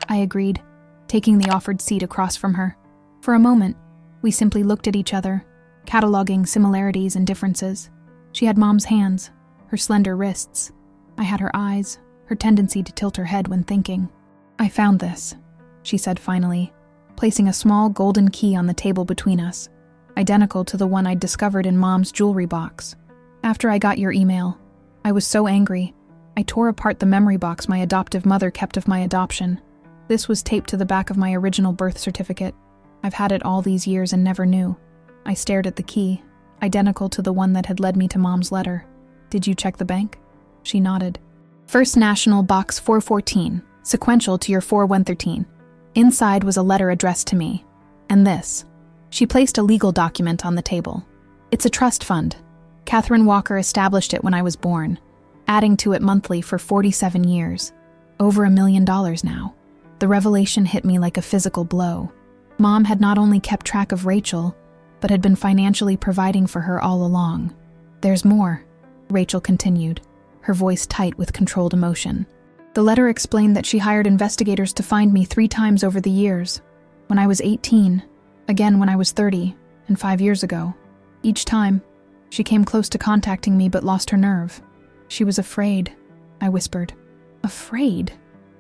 I agreed, taking the offered seat across from her. For a moment, we simply looked at each other, cataloging similarities and differences. She had Mom's hands, her slender wrists. I had her eyes, her tendency to tilt her head when thinking. "I found this," she said finally, placing a small golden key on the table between us, identical to the one I'd discovered in Mom's jewelry box. "After I got your email, I was so angry, I tore apart the memory box my adoptive mother kept of my adoption. This was taped to the back of my original birth certificate. I've had it all these years and never knew." I stared at the key, identical to the one that had led me to Mom's letter. "Did you check the bank?" She nodded. "First National Box 414, sequential to your 4113. Inside was a letter addressed to me, and this. She placed a legal document on the table. It's a trust fund. Catherine Walker established it when I was born, adding to it monthly for 47 years. Over $1 million now. The revelation hit me like a physical blow. Mom had not only kept track of Rachel, but had been financially providing for her all along. There's more, Rachel continued, her voice tight with controlled emotion. The letter explained that she hired investigators to find me 3 times over the years. When I was 18, again when I was 30, and 5 years ago. Each time, she came close to contacting me but lost her nerve. She was afraid, I whispered. Afraid?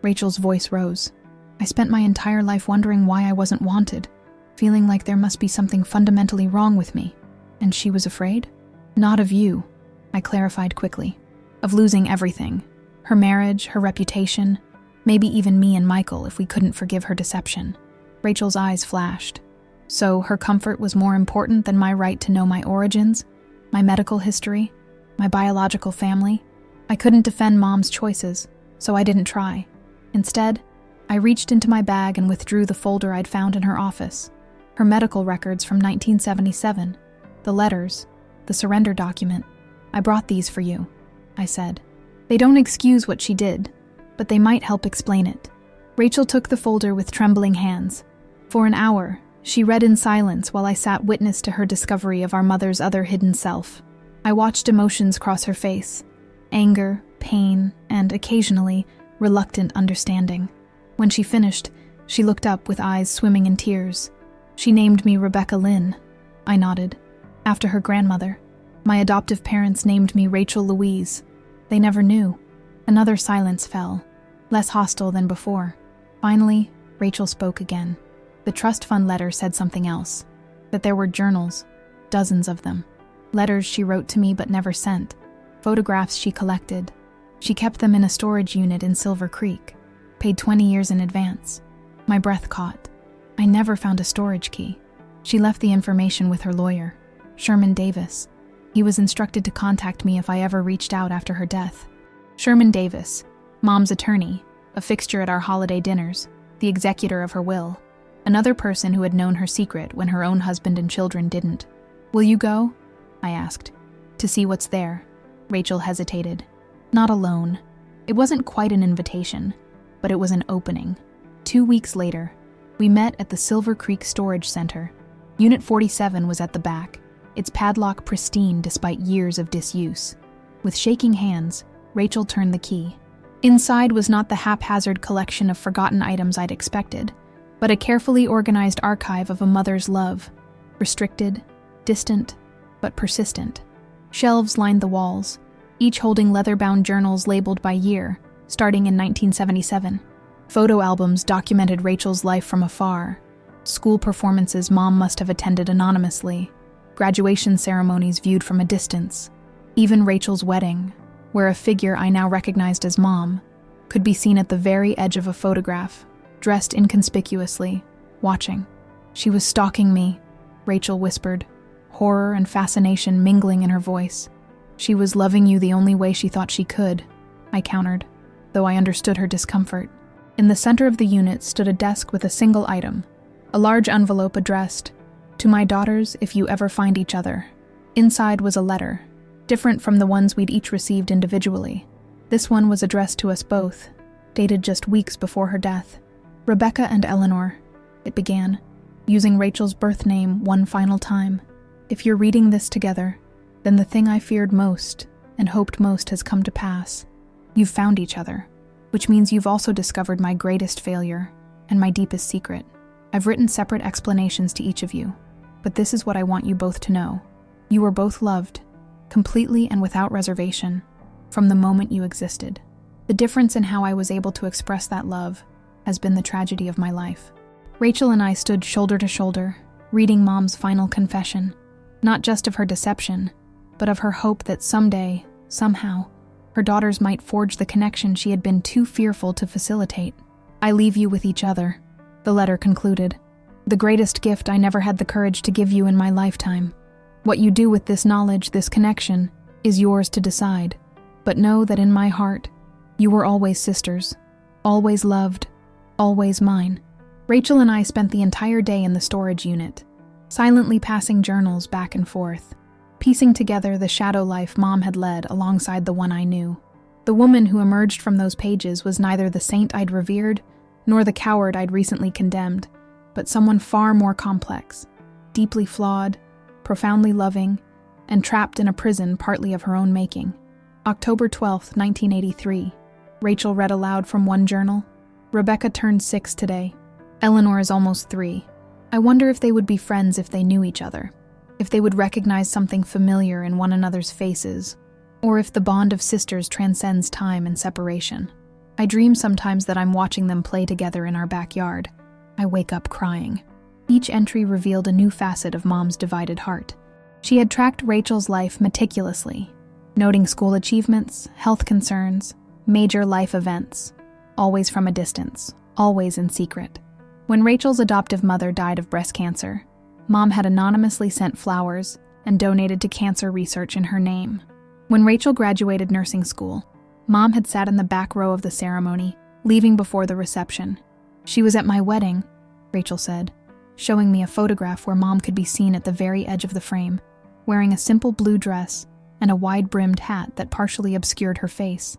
Rachel's voice rose. I spent my entire life wondering why I wasn't wanted, feeling like there must be something fundamentally wrong with me. And she was afraid? Not of you, I clarified quickly. Of losing everything. Her marriage, her reputation, maybe even me and Michael if we couldn't forgive her deception. Rachel's eyes flashed. So her comfort was more important than my right to know my origins, my medical history, my biological family? I couldn't defend Mom's choices, so I didn't try. Instead, I reached into my bag and withdrew the folder I'd found in her office. Her medical records from 1977, the letters, the surrender document. I brought these for you, I said. They don't excuse what she did, but they might help explain it. Rachel took the folder with trembling hands. For an hour, she read in silence while I sat witness to her discovery of our mother's other hidden self. I watched emotions cross her face, anger, pain, and occasionally, reluctant understanding. When she finished, she looked up with eyes swimming in tears. She named me Rebecca Lynn. I nodded. After her grandmother. My adoptive parents named me Rachel Louise. They never knew. Another silence fell, less hostile than before. Finally, Rachel spoke again. The trust fund letter said something else. That there were journals, dozens of them. Letters she wrote to me but never sent. Photographs she collected. She kept them in a storage unit in Silver Creek. Paid 20 years in advance. My breath caught. I never found a storage key. She left the information with her lawyer, Sherman Davis. He was instructed to contact me if I ever reached out after her death. Sherman Davis, Mom's attorney, a fixture at our holiday dinners, the executor of her will. Another person who had known her secret when her own husband and children didn't. Will you go? I asked. To see what's there. Rachel hesitated. Not alone. It wasn't quite an invitation, but it was an opening. 2 weeks later, we met at the Silver Creek Storage Center. Unit 47 was at the back, its padlock pristine despite years of disuse. With shaking hands, Rachel turned the key. Inside was not the haphazard collection of forgotten items I'd expected, but a carefully organized archive of a mother's love. Restricted, distant, but persistent. Shelves lined the walls, each holding leather-bound journals labeled by year, starting in 1977. Photo albums documented Rachel's life from afar. School performances Mom must have attended anonymously. Graduation ceremonies viewed from a distance. Even Rachel's wedding, where a figure I now recognized as Mom, could be seen at the very edge of a photograph, dressed inconspicuously, watching. She was stalking me, Rachel whispered, horror and fascination mingling in her voice. She was loving you the only way she thought she could, I countered, though I understood her discomfort. In the center of the unit stood a desk with a single item, a large envelope addressed, "To my daughters if you ever find each other." Inside was a letter, different from the ones we'd each received individually. This one was addressed to us both, dated just weeks before her death. Rebecca and Eleanor, it began, using Rachel's birth name one final time. If you're reading this together, then the thing I feared most and hoped most has come to pass. You've found each other, which means you've also discovered my greatest failure and my deepest secret. I've written separate explanations to each of you, but this is what I want you both to know. You were both loved, completely and without reservation, from the moment you existed. The difference in how I was able to express that love has been the tragedy of my life. Rachel and I stood shoulder to shoulder, reading Mom's final confession, not just of her deception, but of her hope that someday, somehow, her daughters might forge the connection she had been too fearful to facilitate. I leave you with each other, the letter concluded. The greatest gift I never had the courage to give you in my lifetime. What you do with this knowledge, this connection, is yours to decide. But know that in my heart, you were always sisters, always loved, always mine. Rachel and I spent the entire day in the storage unit, silently passing journals back and forth, piecing together the shadow life Mom had led alongside the one I knew. The woman who emerged from those pages was neither the saint I'd revered nor the coward I'd recently condemned, but someone far more complex, deeply flawed, profoundly loving, and trapped in a prison partly of her own making. October 12, 1983. Rachel read aloud from one journal. Rebecca turned 6 today. Eleanor is almost 3. I wonder if they would be friends if they knew each other, if they would recognize something familiar in one another's faces, or if the bond of sisters transcends time and separation. I dream sometimes that I'm watching them play together in our backyard. I wake up crying. Each entry revealed a new facet of Mom's divided heart. She had tracked Rachel's life meticulously, noting school achievements, health concerns, major life events, always from a distance, always in secret. When Rachel's adoptive mother died of breast cancer, Mom had anonymously sent flowers and donated to cancer research in her name. When Rachel graduated nursing school, Mom had sat in the back row of the ceremony, leaving before the reception. She was at my wedding, Rachel said, showing me a photograph where Mom could be seen at the very edge of the frame, wearing a simple blue dress and a wide-brimmed hat that partially obscured her face.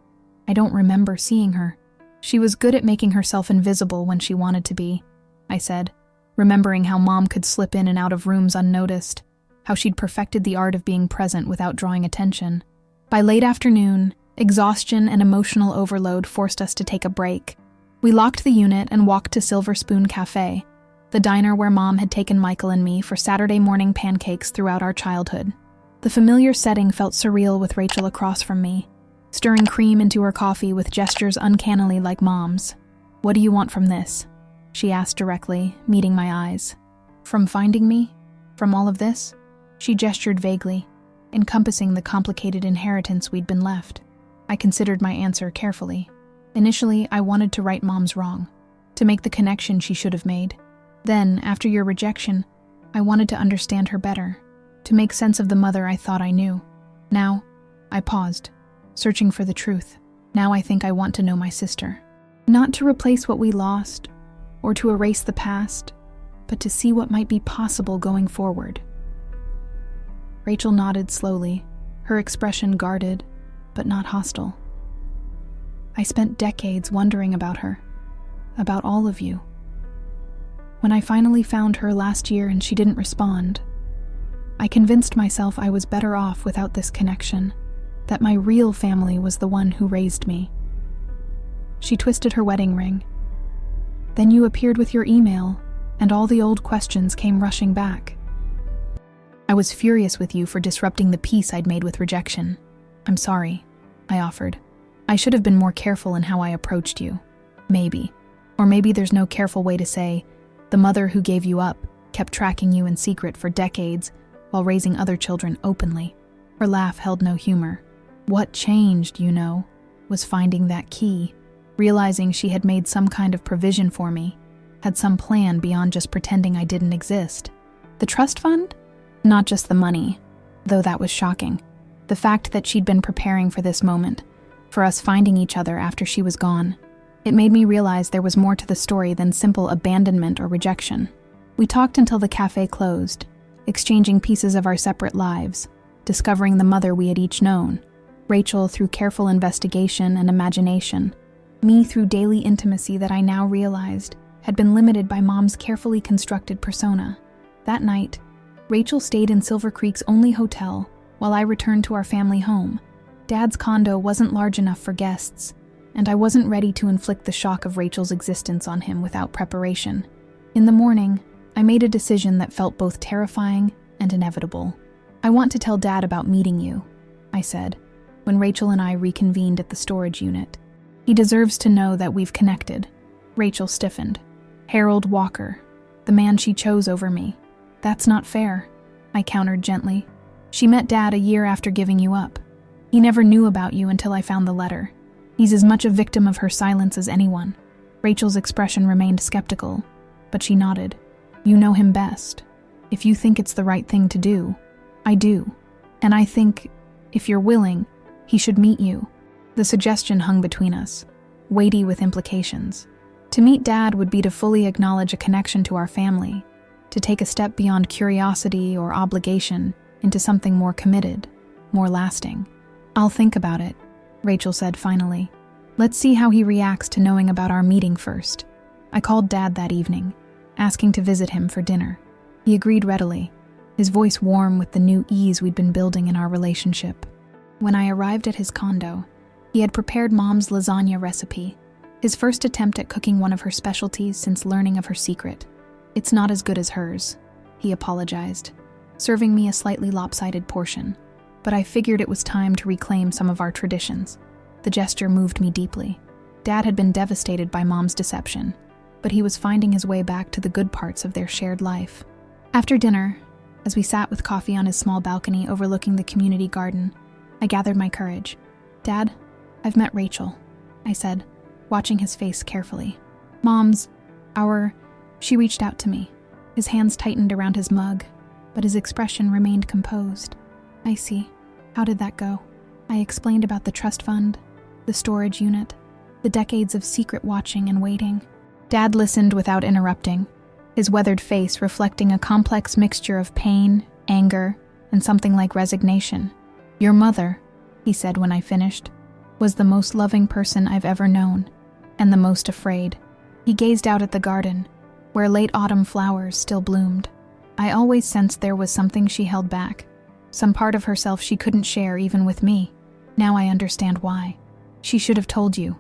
I don't remember seeing her. She was good at making herself invisible when she wanted to be, I said, remembering how Mom could slip in and out of rooms unnoticed, how she'd perfected the art of being present without drawing attention. By late afternoon, exhaustion and emotional overload forced us to take a break. We locked the unit and walked to Silver Spoon Cafe, the diner where Mom had taken Michael and me for Saturday morning pancakes throughout our childhood. The familiar setting felt surreal with Rachel across from me, stirring cream into her coffee with gestures uncannily like Mom's. "What do you want from this?" she asked directly, meeting my eyes. "From finding me? From all of this?" She gestured vaguely, encompassing the complicated inheritance we'd been left. I considered my answer carefully. Initially, I wanted to right Mom's wrong, to make the connection she should have made. Then, after your rejection, I wanted to understand her better, to make sense of the mother I thought I knew. Now, I paused, searching for the truth. Now I think I want to know my sister. Not to replace what we lost, or to erase the past, but to see what might be possible going forward. Rachel nodded slowly, her expression guarded, but not hostile. I spent decades wondering about her, about all of you. When I finally found her last year and she didn't respond, I convinced myself I was better off without this connection, that my real family was the one who raised me. She twisted her wedding ring. Then you appeared with your email, and all the old questions came rushing back. I was furious with you for disrupting the peace I'd made with rejection. "I'm sorry," I offered. "I should have been more careful in how I approached you. Maybe. Or maybe there's no careful way to say, the mother who gave you up kept tracking you in secret for decades while raising other children openly." Her laugh held no humor. "What changed, was finding that key, realizing she had made some kind of provision for me, had some plan beyond just pretending I didn't exist. The trust fund? Not just the money, though that was shocking. The fact that she'd been preparing for this moment, for us finding each other after she was gone. It made me realize there was more to the story than simple abandonment or rejection. We talked until the cafe closed, exchanging pieces of our separate lives, discovering the mother we had each known. Rachel through careful investigation and imagination, me through daily intimacy that I now realized had been limited by Mom's carefully constructed persona. That night, Rachel stayed in Silver Creek's only hotel while I returned to our family home. Dad's condo wasn't large enough for guests, and I wasn't ready to inflict the shock of Rachel's existence on him without preparation. In the morning, I made a decision that felt both terrifying and inevitable. "I want to tell Dad about meeting you," I said, when Rachel and I reconvened at the storage unit. "He deserves to know that we've connected." Rachel stiffened. "Harold Walker, the man she chose over me. That's not fair," I countered gently. "She met Dad a year after giving you up. He never knew about you until I found the letter. He's as much a victim of her silence as anyone." Rachel's expression remained skeptical, but she nodded. "You know him best. If you think it's the right thing to do, I do. And I think, if you're willing, he should meet you." The suggestion hung between us, weighty with implications. To meet Dad would be to fully acknowledge a connection to our family, to take a step beyond curiosity or obligation into something more committed, more lasting. "I'll think about it," Rachel said finally. "Let's see how he reacts to knowing about our meeting first." I called Dad that evening, asking to visit him for dinner. He agreed readily, his voice warm with the new ease we'd been building in our relationship. When I arrived at his condo, he had prepared Mom's lasagna recipe, his first attempt at cooking one of her specialties since learning of her secret. "It's not as good as hers," he apologized, serving me a slightly lopsided portion. But I figured it was time to reclaim some of our traditions. The gesture moved me deeply. Dad had been devastated by Mom's deception, but he was finding his way back to the good parts of their shared life. After dinner, as we sat with coffee on his small balcony overlooking the community garden, I gathered my courage. "Dad, I've met Rachel," I said, watching his face carefully. She reached out to me. His hands tightened around his mug, but his expression remained composed. "I see. How did that go?" I explained about the trust fund, the storage unit, the decades of secret watching and waiting. Dad listened without interrupting, his weathered face reflecting a complex mixture of pain, anger, and something like resignation. "Your mother," he said when I finished, "was the most loving person I've ever known, and the most afraid." He gazed out at the garden, where late autumn flowers still bloomed. I always sensed there was something she held back, some part of herself she couldn't share even with me. Now I understand why. "She should have told you,"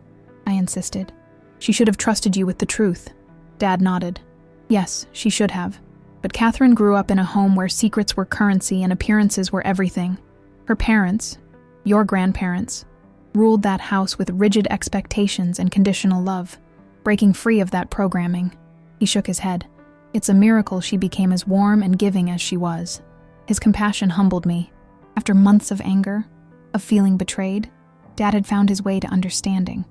I insisted. "She should have trusted you with the truth." Dad nodded. "Yes, she should have. But Catherine grew up in a home where secrets were currency and appearances were everything. Her parents, your grandparents, ruled that house with rigid expectations and conditional love. Breaking free of that programming." He shook his head. "It's a miracle she became as warm and giving as she was." His compassion humbled me. After months of anger, of feeling betrayed, Dad had found his way to understanding,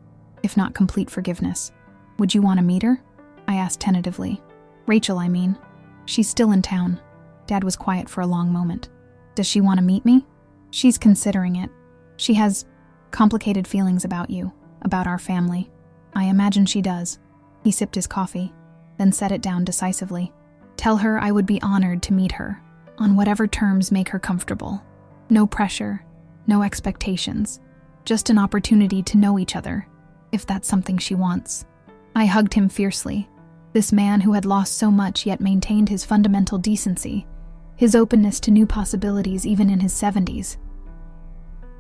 if not complete forgiveness. "Would you want to meet her?" I asked tentatively. "Rachel, I mean. She's still in town." Dad was quiet for a long moment. "Does she want to meet me?" "She's considering it. She has complicated feelings about you, about our family." "I imagine she does." He sipped his coffee, then set it down decisively. "Tell her I would be honored to meet her, on whatever terms make her comfortable. No pressure, no expectations, just an opportunity to know each other, if that's something she wants." I hugged him fiercely. This man who had lost so much yet maintained his fundamental decency, his openness to new possibilities even in his 70s.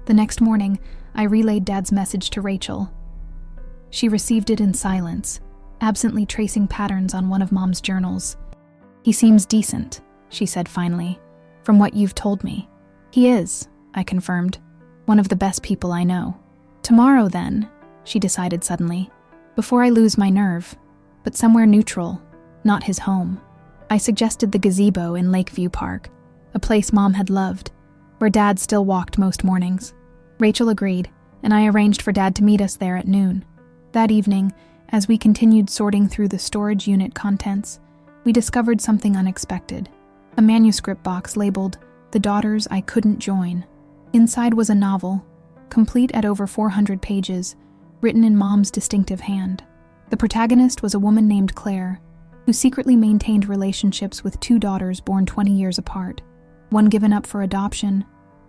The next morning, I relayed Dad's message to Rachel. She received it in silence, absently tracing patterns on one of Mom's journals. "He seems decent," she said finally, "from what you've told me." "He is," I confirmed. "One of the best people I know." "Tomorrow, then," she decided suddenly, "before I lose my nerve, but somewhere neutral, not his home." I suggested the gazebo in Lakeview Park, a place Mom had loved, where Dad still walked most mornings. Rachel agreed, and I arranged for Dad to meet us there at noon. That evening, as we continued sorting through the storage unit contents, we discovered something unexpected. A manuscript box labeled, "The Daughters I Couldn't Join." Inside was a novel, complete at over 400 pages, written in Mom's distinctive hand. The protagonist was a woman named Claire, who secretly maintained relationships with two daughters born 20 years apart, one given up for adoption,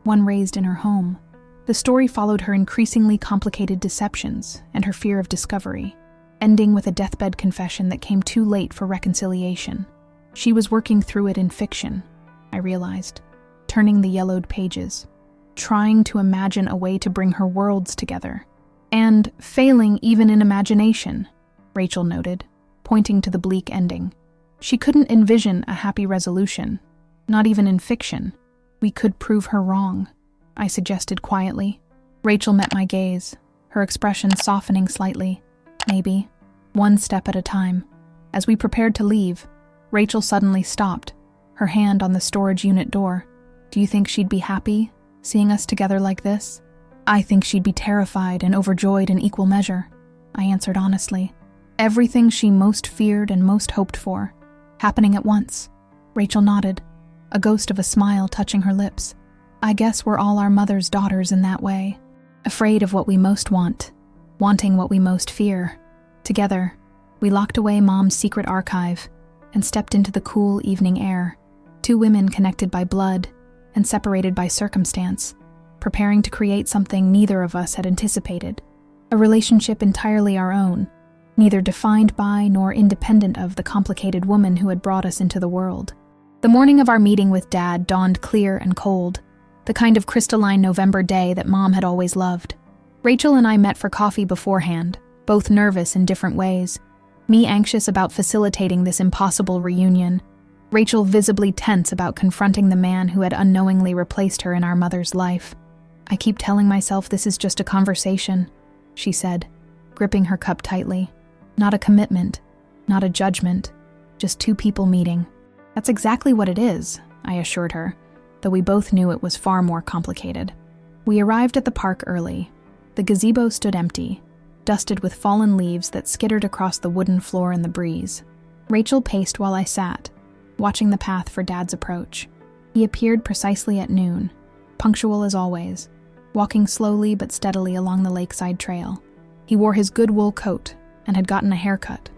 one raised in her home. The story followed her increasingly complicated deceptions and her fear of discovery, ending with a deathbed confession that came too late for reconciliation. She was working through it in fiction, I realized, turning the yellowed pages, trying to imagine a way to bring her worlds together, and failing even in imagination, Rachel noted, pointing to the bleak ending. She couldn't envision a happy resolution, not even in fiction. "We could prove her wrong," I suggested quietly. Rachel met my gaze, her expression softening slightly. "Maybe. One step at a time." As we prepared to leave, Rachel suddenly stopped, her hand on the storage unit door. "Do you think she'd be happy, seeing us together like this?" "I think she'd be terrified and overjoyed in equal measure," I answered honestly. Everything she most feared and most hoped for, happening at once. Rachel nodded, a ghost of a smile touching her lips. "I guess we're all our mother's daughters in that way. Afraid of what we most want, wanting what we most fear. Together, We locked away Mom's secret archive and stepped into the cool evening air, two women connected by blood and separated by circumstance, preparing to create something neither of us had anticipated, a relationship entirely our own, neither defined by nor independent of the complicated woman who had brought us into the world. The morning of our meeting with Dad dawned clear and cold, the kind of crystalline November day that Mom had always loved. Rachel and I met for coffee beforehand, both nervous in different ways, me anxious about facilitating this impossible reunion, Rachel visibly tense about confronting the man who had unknowingly replaced her in our mother's life. "I keep telling myself this is just a conversation," she said, gripping her cup tightly. "Not a commitment, not a judgment, just two people meeting." "That's exactly what it is," I assured her, though we both knew it was far more complicated. We arrived at the park early. The gazebo stood empty, dusted with fallen leaves that skittered across the wooden floor in the breeze. Rachel paced while I sat, watching the path for Dad's approach. He appeared precisely at noon, punctual as always, walking slowly but steadily along the lakeside trail. He wore his good wool coat and had gotten a haircut,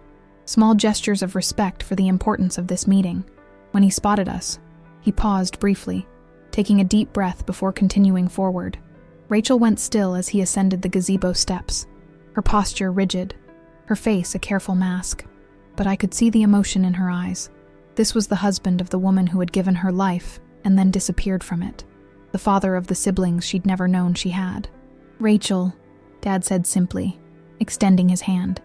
small gestures of respect for the importance of this meeting. When he spotted us, he paused briefly, taking a deep breath before continuing forward. Rachel went still as he ascended the gazebo steps, her posture rigid, her face a careful mask, but I could see the emotion in her eyes. This was the husband of the woman who had given her life and then disappeared from it, the father of the siblings she'd never known she had. "Rachel," Dad said simply, extending his hand.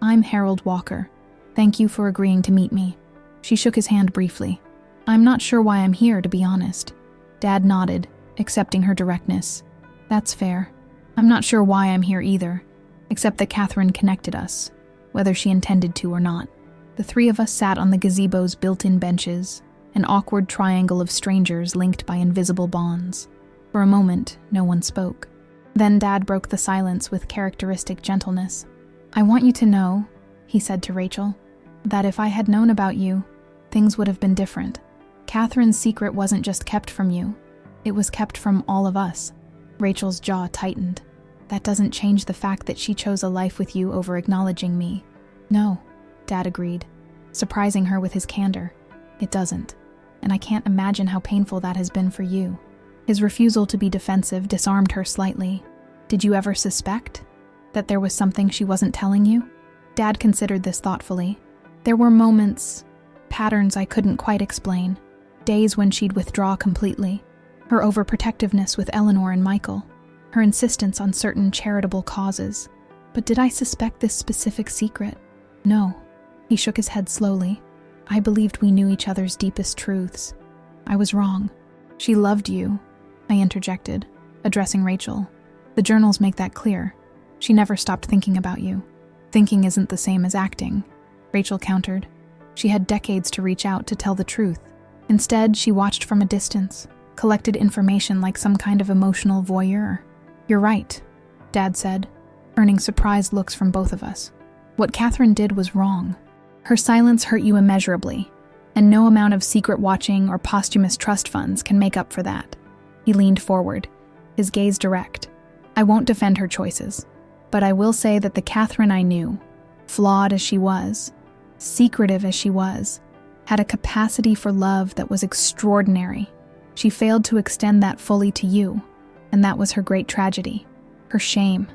"I'm Harold Walker. Thank you for agreeing to meet me." She shook his hand briefly. "I'm not sure why I'm here, to be honest." Dad nodded, accepting her directness. "That's fair. I'm not sure why I'm here either, except that Catherine connected us, whether she intended to or not." The three of us sat on the gazebo's built-in benches, an awkward triangle of strangers linked by invisible bonds. For a moment, no one spoke. Then Dad broke the silence with characteristic gentleness. "I want you to know," he said to Rachel, "that if I had known about you, things would have been different. Catherine's secret wasn't just kept from you, it was kept from all of us." Rachel's jaw tightened. "That doesn't change the fact that she chose a life with you over acknowledging me." "No," Dad agreed, surprising her with his candor. "It doesn't, and I can't imagine how painful that has been for you." His refusal to be defensive disarmed her slightly. "Did you ever suspect that there was something she wasn't telling you?" Dad considered this thoughtfully. "There were moments, patterns I couldn't quite explain, days when she'd withdraw completely. Her overprotectiveness with Eleanor and Michael, her insistence on certain charitable causes. But did I suspect this specific secret? No." He shook his head slowly. "I believed we knew each other's deepest truths. I was wrong." "She loved you," I interjected, addressing Rachel. "The journals make that clear. She never stopped thinking about you." "Thinking isn't the same as acting," Rachel countered. "She had decades to reach out to tell the truth. Instead, she watched from a distance, collected information like some kind of emotional voyeur." "You're right," Dad said, earning surprised looks from both of us. "What Catherine did was wrong. Her silence hurt you immeasurably, and no amount of secret watching or posthumous trust funds can make up for that." He leaned forward, his gaze direct. "I won't defend her choices, but I will say that the Catherine I knew, flawed as she was, secretive as she was, had a capacity for love that was extraordinary. She failed to extend that fully to you, and that was her great tragedy, her shame."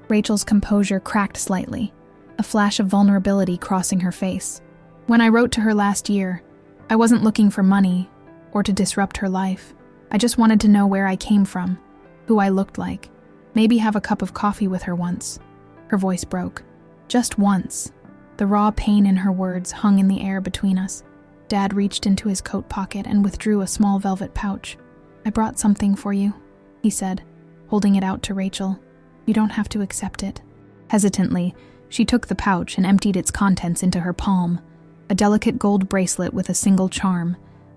Rachel's composure cracked slightly, a flash of vulnerability crossing her face. "When I wrote to her last year, I wasn't looking for money or to disrupt her life. I just wanted to know where I came from, who I looked like, maybe have a cup of coffee with her once." Her voice broke. "Just once." The raw pain in her words hung in the air between us. Dad reached into his coat pocket and withdrew a small velvet pouch. "I brought something for you," he said, holding it out to Rachel. "You don't have to accept it." Hesitantly, she took the pouch and emptied its contents into her palm, a delicate gold bracelet with a single charm,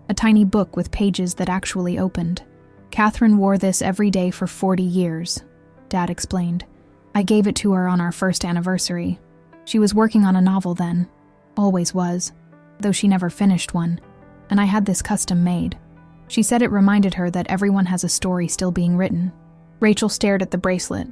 a tiny book with pages that actually opened. "Catherine wore this every day for 40 years, Dad explained. "I gave it to her on our first anniversary. She was working on a novel then, always was, though she never finished one, and I had this custom made. She said it reminded her that everyone has a story still being written." Rachel stared at the bracelet,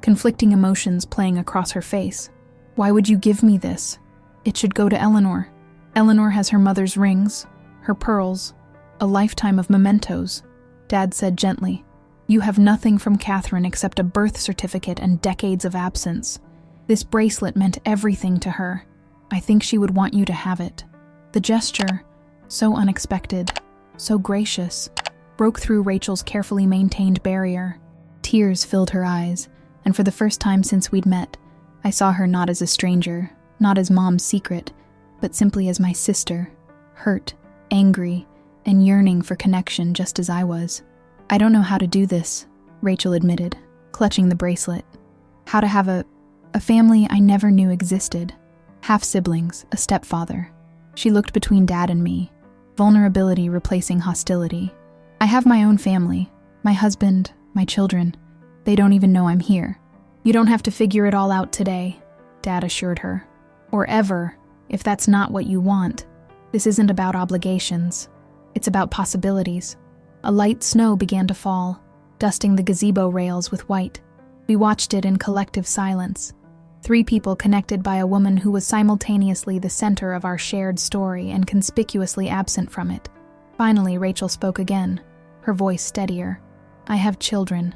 conflicting emotions playing across her face. "Why would you give me this?" It should go to Eleanor. Eleanor has her mother's rings, her pearls, a lifetime of mementos, Dad said gently. You have nothing from Catherine except a birth certificate and decades of absence. This bracelet meant everything to her. I think she would want you to have it. The gesture, so unexpected, so gracious, broke through Rachel's carefully maintained barrier. Tears filled her eyes, and for the first time since we'd met, I saw her not as a stranger, not as Mom's secret, but simply as my sister, hurt, angry, and yearning for connection just as I was. I don't know how to do this, Rachel admitted, clutching the bracelet. How to have a family I never knew existed. Half-siblings, a stepfather. She looked between Dad and me, vulnerability replacing hostility. I have my own family, my husband, my children. They don't even know I'm here. You don't have to figure it all out today, Dad assured her. Or ever, if that's not what you want. This isn't about obligations. It's about possibilities. A light snow began to fall, dusting the gazebo rails with white. We watched it in collective silence. 3 people connected by a woman who was simultaneously the center of our shared story and conspicuously absent from it. Finally, Rachel spoke again, her voice steadier. I have children.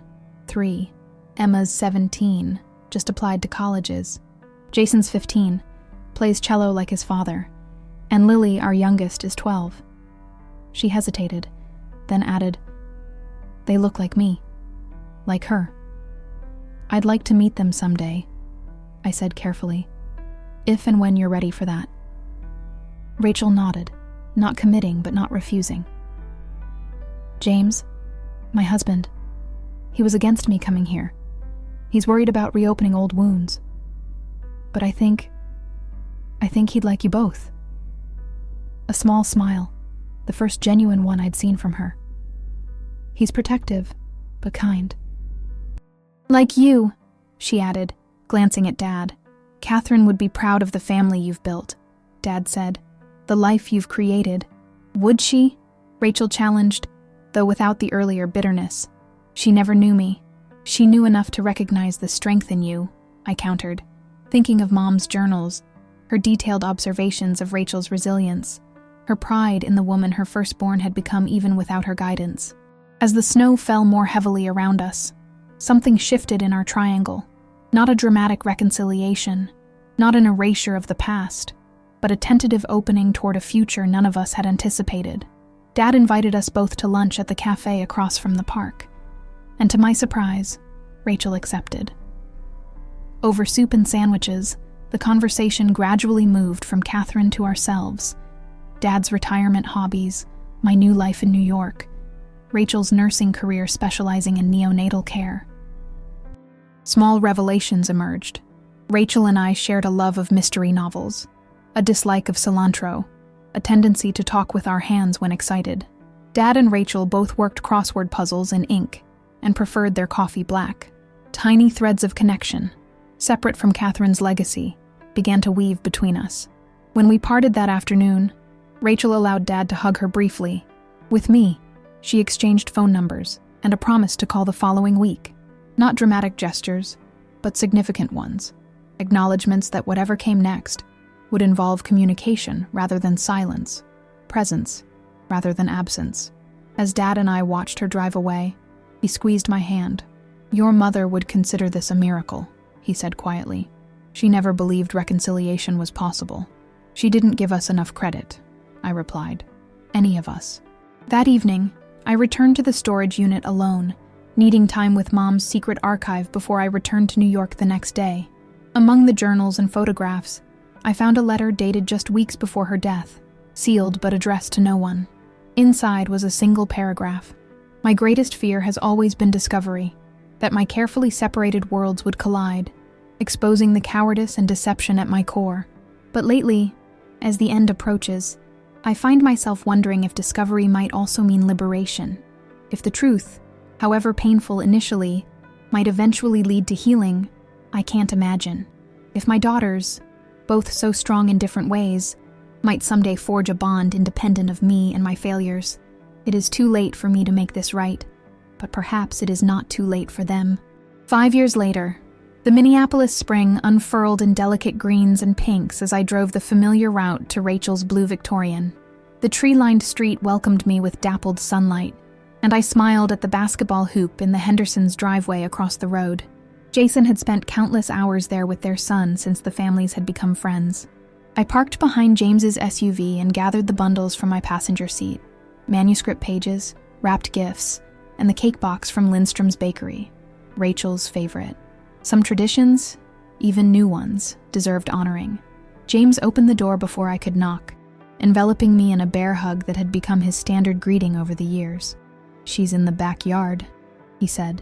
3. Emma's 17, just applied to colleges. Jason's 15, plays cello like his father. And Lily, our youngest, is 12. She hesitated, then added, They look like me. Like her. I'd like to meet them someday, I said carefully. If and when you're ready for that. Rachel nodded, not committing but not refusing. James, my husband, he was against me coming here. He's worried about reopening old wounds. But I think he'd like you both. A small smile, the first genuine one I'd seen from her. He's protective, but kind. Like you, she added, glancing at Dad. Catherine would be proud of the family you've built, Dad said. The life you've created. Would she? Rachel challenged, though without the earlier bitterness. She never knew me. She knew enough to recognize the strength in you, I countered, thinking of Mom's journals, her detailed observations of Rachel's resilience, her pride in the woman her firstborn had become even without her guidance. As the snow fell more heavily around us, something shifted in our triangle. Not a dramatic reconciliation, not an erasure of the past, but a tentative opening toward a future none of us had anticipated. Dad invited us both to lunch at the cafe across from the park, and to my surprise, Rachel accepted. Over soup and sandwiches, the conversation gradually moved from Catherine to ourselves, Dad's retirement hobbies, my new life in New York, Rachel's nursing career specializing in neonatal care. Small revelations emerged. Rachel and I shared a love of mystery novels, a dislike of cilantro, a tendency to talk with our hands when excited. Dad and Rachel both worked crossword puzzles in ink and preferred their coffee black. Tiny threads of connection, separate from Catherine's legacy, began to weave between us. When we parted that afternoon, Rachel allowed Dad to hug her briefly. With me, she exchanged phone numbers and a promise to call the following week. Not dramatic gestures, but significant ones. Acknowledgments that whatever came next would involve communication rather than silence, presence rather than absence. As Dad and I watched her drive away, he squeezed my hand. Your mother would consider this a miracle, he said quietly. She never believed reconciliation was possible. She didn't give us enough credit, I replied. Any of us. That evening, I returned to the storage unit alone, needing time with Mom's secret archive before I returned to New York the next day. Among the journals and photographs, I found a letter dated just weeks before her death, sealed but addressed to no one. Inside was a single paragraph. My greatest fear has always been discovery, that my carefully separated worlds would collide, exposing the cowardice and deception at my core. But lately, as the end approaches, I find myself wondering if discovery might also mean liberation. If the truth, however painful initially, might eventually lead to healing, I can't imagine. If my daughters, both so strong in different ways, might someday forge a bond independent of me and my failures, it is too late for me to make this right, but perhaps it is not too late for them. 5 years later, The Minneapolis spring unfurled in delicate greens and pinks as I drove the familiar route to Rachel's blue Victorian. The tree-lined street welcomed me with dappled sunlight, and I smiled at the basketball hoop in the Hendersons' driveway across the road. Jason had spent countless hours there with their son since the families had become friends. I parked behind James's SUV and gathered the bundles from my passenger seat. Manuscript pages, wrapped gifts, and the cake box from Lindstrom's Bakery, Rachel's favorite. Some traditions, even new ones, deserved honoring. James opened the door before I could knock, enveloping me in a bear hug that had become his standard greeting over the years. "She's in the backyard," he said,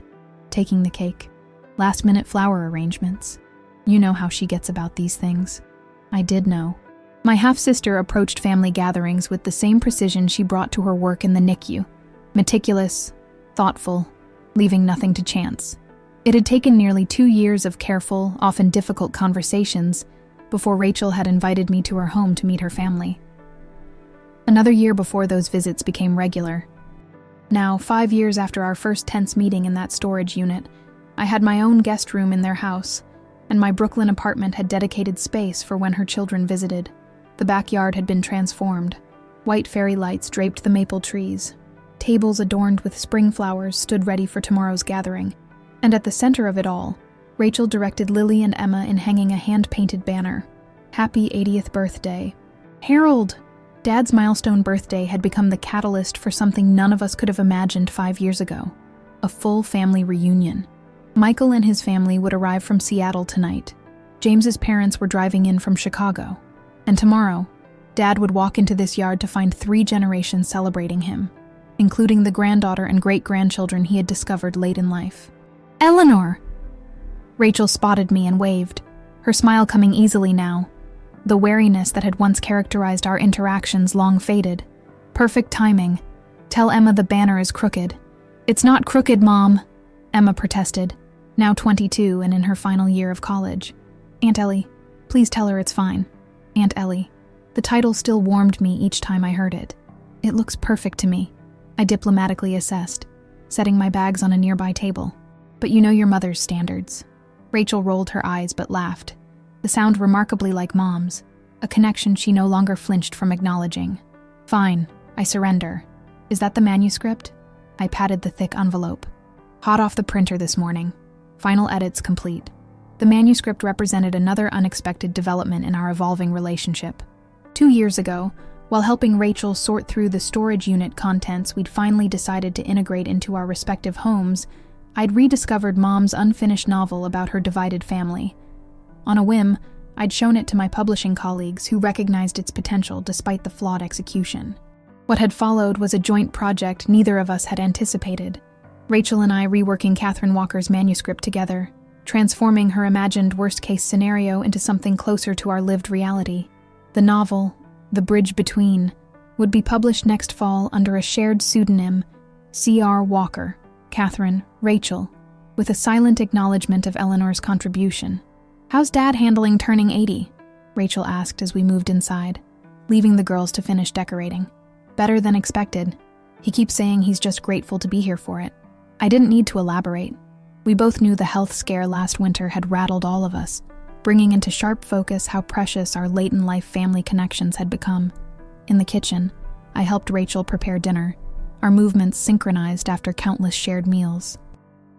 taking the cake. "Last-minute flower arrangements. You know how she gets about these things." I did know. My half-sister approached family gatherings with the same precision she brought to her work in the NICU. Meticulous, thoughtful, leaving nothing to chance. It had taken nearly 2 years of careful, often difficult conversations before Rachel had invited me to her home to meet her family. Another year before those visits became regular. Now, 5 years after our first tense meeting in that storage unit, I had my own guest room in their house, and my Brooklyn apartment had dedicated space for when her children visited. The backyard had been transformed. White fairy lights draped the maple trees. Tables adorned with spring flowers stood ready for tomorrow's gathering. And at the center of it all, Rachel directed Lily and Emma in hanging a hand-painted banner. "Happy 80th birthday. Harold!" Dad's milestone birthday had become the catalyst for something none of us could have imagined 5 years ago. A full family reunion. Michael and his family would arrive from Seattle tonight. James's parents were driving in from Chicago. And tomorrow, Dad would walk into this yard to find 3 generations celebrating him, including the granddaughter and great-grandchildren he had discovered late in life. "Eleanor!" Rachel spotted me and waved, her smile coming easily now. The wariness that had once characterized our interactions long faded. Perfect timing. "Tell Emma the banner is crooked." "It's not crooked, Mom," Emma protested, now 22 and in her final year of college. "Aunt Ellie, please tell her it's fine." Aunt Ellie. The title still warmed me each time I heard it. "It looks perfect to me," I diplomatically assessed, setting my bags on a nearby table. "But you know your mother's standards." Rachel rolled her eyes but laughed, the sound remarkably like Mom's, a connection she no longer flinched from acknowledging. "Fine, I surrender. Is that the manuscript?" I patted the thick envelope. "Hot off the printer this morning. Final edits complete." The manuscript represented another unexpected development in our evolving relationship. 2 years ago, while helping Rachel sort through the storage unit contents we'd finally decided to integrate into our respective homes, I'd rediscovered Mom's unfinished novel about her divided family. On a whim, I'd shown it to my publishing colleagues who recognized its potential despite the flawed execution. What had followed was a joint project neither of us had anticipated. Rachel and I reworking Catherine Walker's manuscript together, transforming her imagined worst-case scenario into something closer to our lived reality. The novel, The Bridge Between, would be published next fall under a shared pseudonym, C.R. Walker, Catherine, Rachel, with a silent acknowledgement of Eleanor's contribution. "How's Dad handling turning 80?" Rachel asked as we moved inside, leaving the girls to finish decorating. "Better than expected. He keeps saying he's just grateful to be here for it." I didn't need to elaborate. We both knew the health scare last winter had rattled all of us, bringing into sharp focus how precious our late-in-life family connections had become. In the kitchen, I helped Rachel prepare dinner, our movements synchronized after countless shared meals.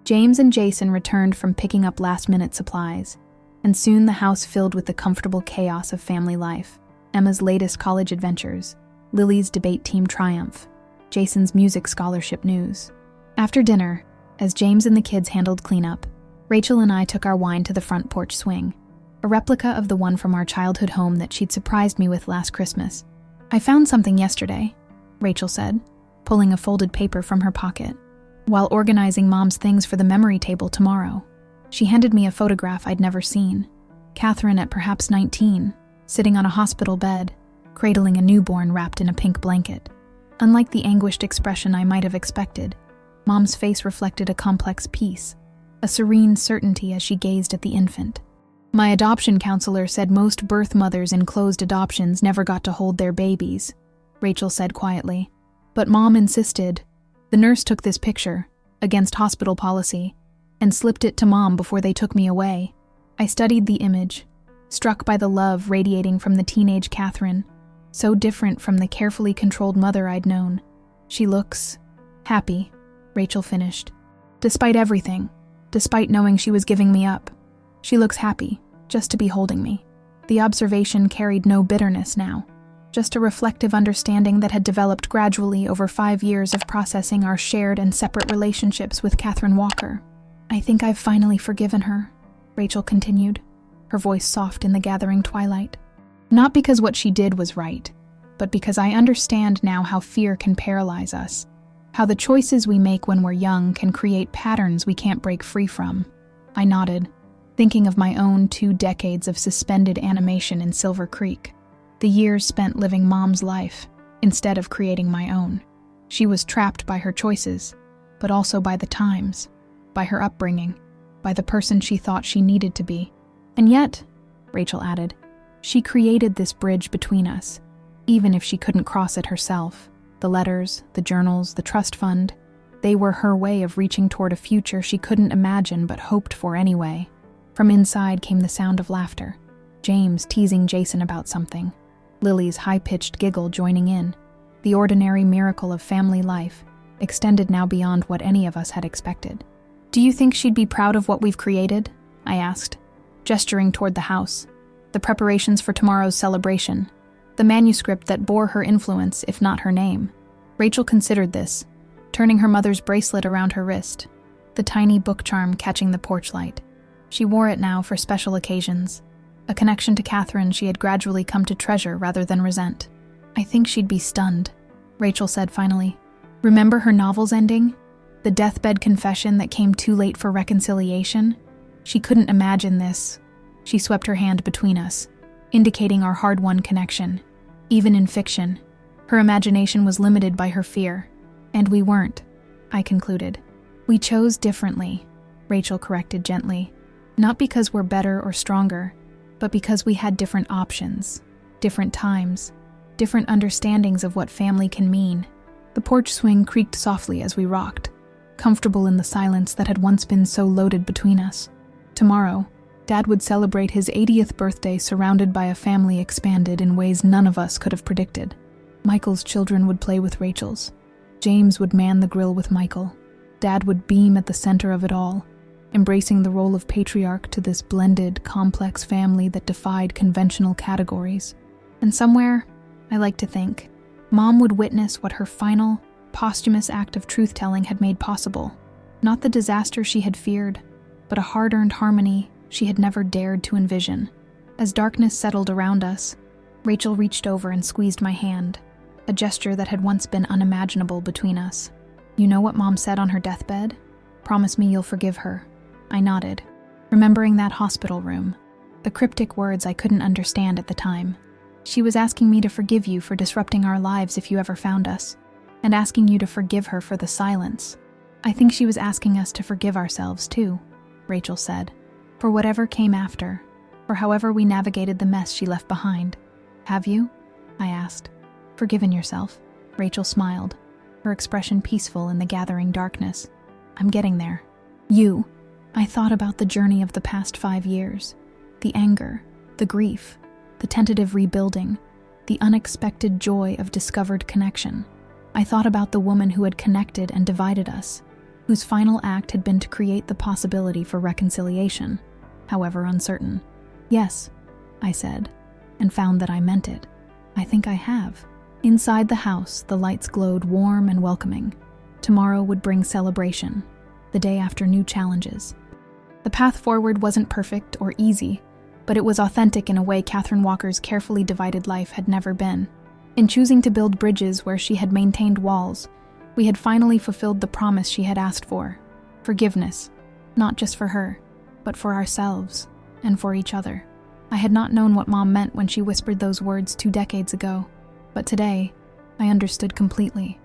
James and Jason returned from picking up last-minute supplies, and soon the house filled with the comfortable chaos of family life. Emma's latest college adventures, Lily's debate team triumph, Jason's music scholarship news. After dinner, as James and the kids handled cleanup, Rachel and I took our wine to the front porch swing, a replica of the one from our childhood home that she'd surprised me with last Christmas. "I found something yesterday," Rachel said, pulling a folded paper from her pocket, while organizing Mom's things for the memory table tomorrow. She handed me a photograph I'd never seen. Catherine at perhaps 19, sitting on a hospital bed, cradling a newborn wrapped in a pink blanket. Unlike the anguished expression I might have expected, Mom's face reflected a complex peace, a serene certainty as she gazed at the infant. "My adoption counselor said most birth mothers in closed adoptions never got to hold their babies," Rachel said quietly. "But Mom insisted. The nurse took this picture, against hospital policy, and slipped it to Mom before they took me away. I studied the image, struck by the love radiating from the teenage Catherine, so different from the carefully controlled mother I'd known. She looks happy, Rachel finished. Despite everything, despite knowing she was giving me up, she looks happy, just to be holding me. The observation carried no bitterness now, just a reflective understanding that had developed gradually over 5 years of processing our shared and separate relationships with Catherine Walker. I think I've finally forgiven her, Rachel continued, her voice soft in the gathering twilight. Not because what she did was right, but because I understand now how fear can paralyze us, how the choices we make when we're young can create patterns we can't break free from. I nodded, thinking of my own 2 decades of suspended animation in Silver Creek, the years spent living Mom's life instead of creating my own. She was trapped by her choices, but also by the times, by her upbringing, by the person she thought she needed to be. And yet, Rachel added, she created this bridge between us, even if she couldn't cross it herself. The letters, the journals, the trust fund, they were her way of reaching toward a future she couldn't imagine but hoped for anyway. From inside came the sound of laughter, James teasing Jason about something, Lily's high-pitched giggle joining in. The ordinary miracle of family life, extended now beyond what any of us had expected. "Do you think she'd be proud of what we've created?" I asked, gesturing toward the house, the preparations for tomorrow's celebration, the manuscript that bore her influence, if not her name. Rachel considered this, turning her mother's bracelet around her wrist, the tiny book charm catching the porch light. She wore it now for special occasions, a connection to Catherine she had gradually come to treasure rather than resent. "I think she'd be stunned," Rachel said finally. "Remember her novel's ending? The deathbed confession that came too late for reconciliation? She couldn't imagine this." She swept her hand between us, indicating our hard-won connection. Even in fiction, her imagination was limited by her fear. And we weren't, I concluded. "We chose differently," Rachel corrected gently. "Not because we're better or stronger, but because we had different options, different times, different understandings of what family can mean." The porch swing creaked softly as we rocked, comfortable in the silence that had once been so loaded between us. Tomorrow, Dad would celebrate his 80th birthday surrounded by a family expanded in ways none of us could have predicted. Michael's children would play with Rachel's. James would man the grill with Michael. Dad would beam at the center of it all, embracing the role of patriarch to this blended, complex family that defied conventional categories. And somewhere, I like to think, Mom would witness what her final, posthumous act of truth-telling had made possible. Not the disaster she had feared, but a hard-earned harmony she had never dared to envision. As darkness settled around us, Rachel reached over and squeezed my hand, a gesture that had once been unimaginable between us. "You know what Mom said on her deathbed? Promise me you'll forgive her." I nodded, remembering that hospital room, the cryptic words I couldn't understand at the time. "She was asking me to forgive you for disrupting our lives if you ever found us, and asking you to forgive her for the silence. I think she was asking us to forgive ourselves too," Rachel said, "for whatever came after, or however we navigated the mess she left behind." "Have you?" I asked. "Forgiven yourself?" Rachel smiled, her expression peaceful in the gathering darkness. "I'm getting there." "You." I thought about the journey of the past 5 years, the anger, the grief, the tentative rebuilding, the unexpected joy of discovered connection. I thought about the woman who had connected and divided us, whose final act had been to create the possibility for reconciliation, however uncertain. "Yes," I said, and found that I meant it. "I think I have." Inside the house, the lights glowed warm and welcoming. Tomorrow would bring celebration, the day after new challenges. The path forward wasn't perfect or easy, but it was authentic in a way Catherine Walker's carefully divided life had never been. In choosing to build bridges where she had maintained walls, we had finally fulfilled the promise she had asked for: forgiveness, not just for her, but for ourselves and for each other. I had not known what Mom meant when she whispered those words 2 decades ago, but today, I understood completely.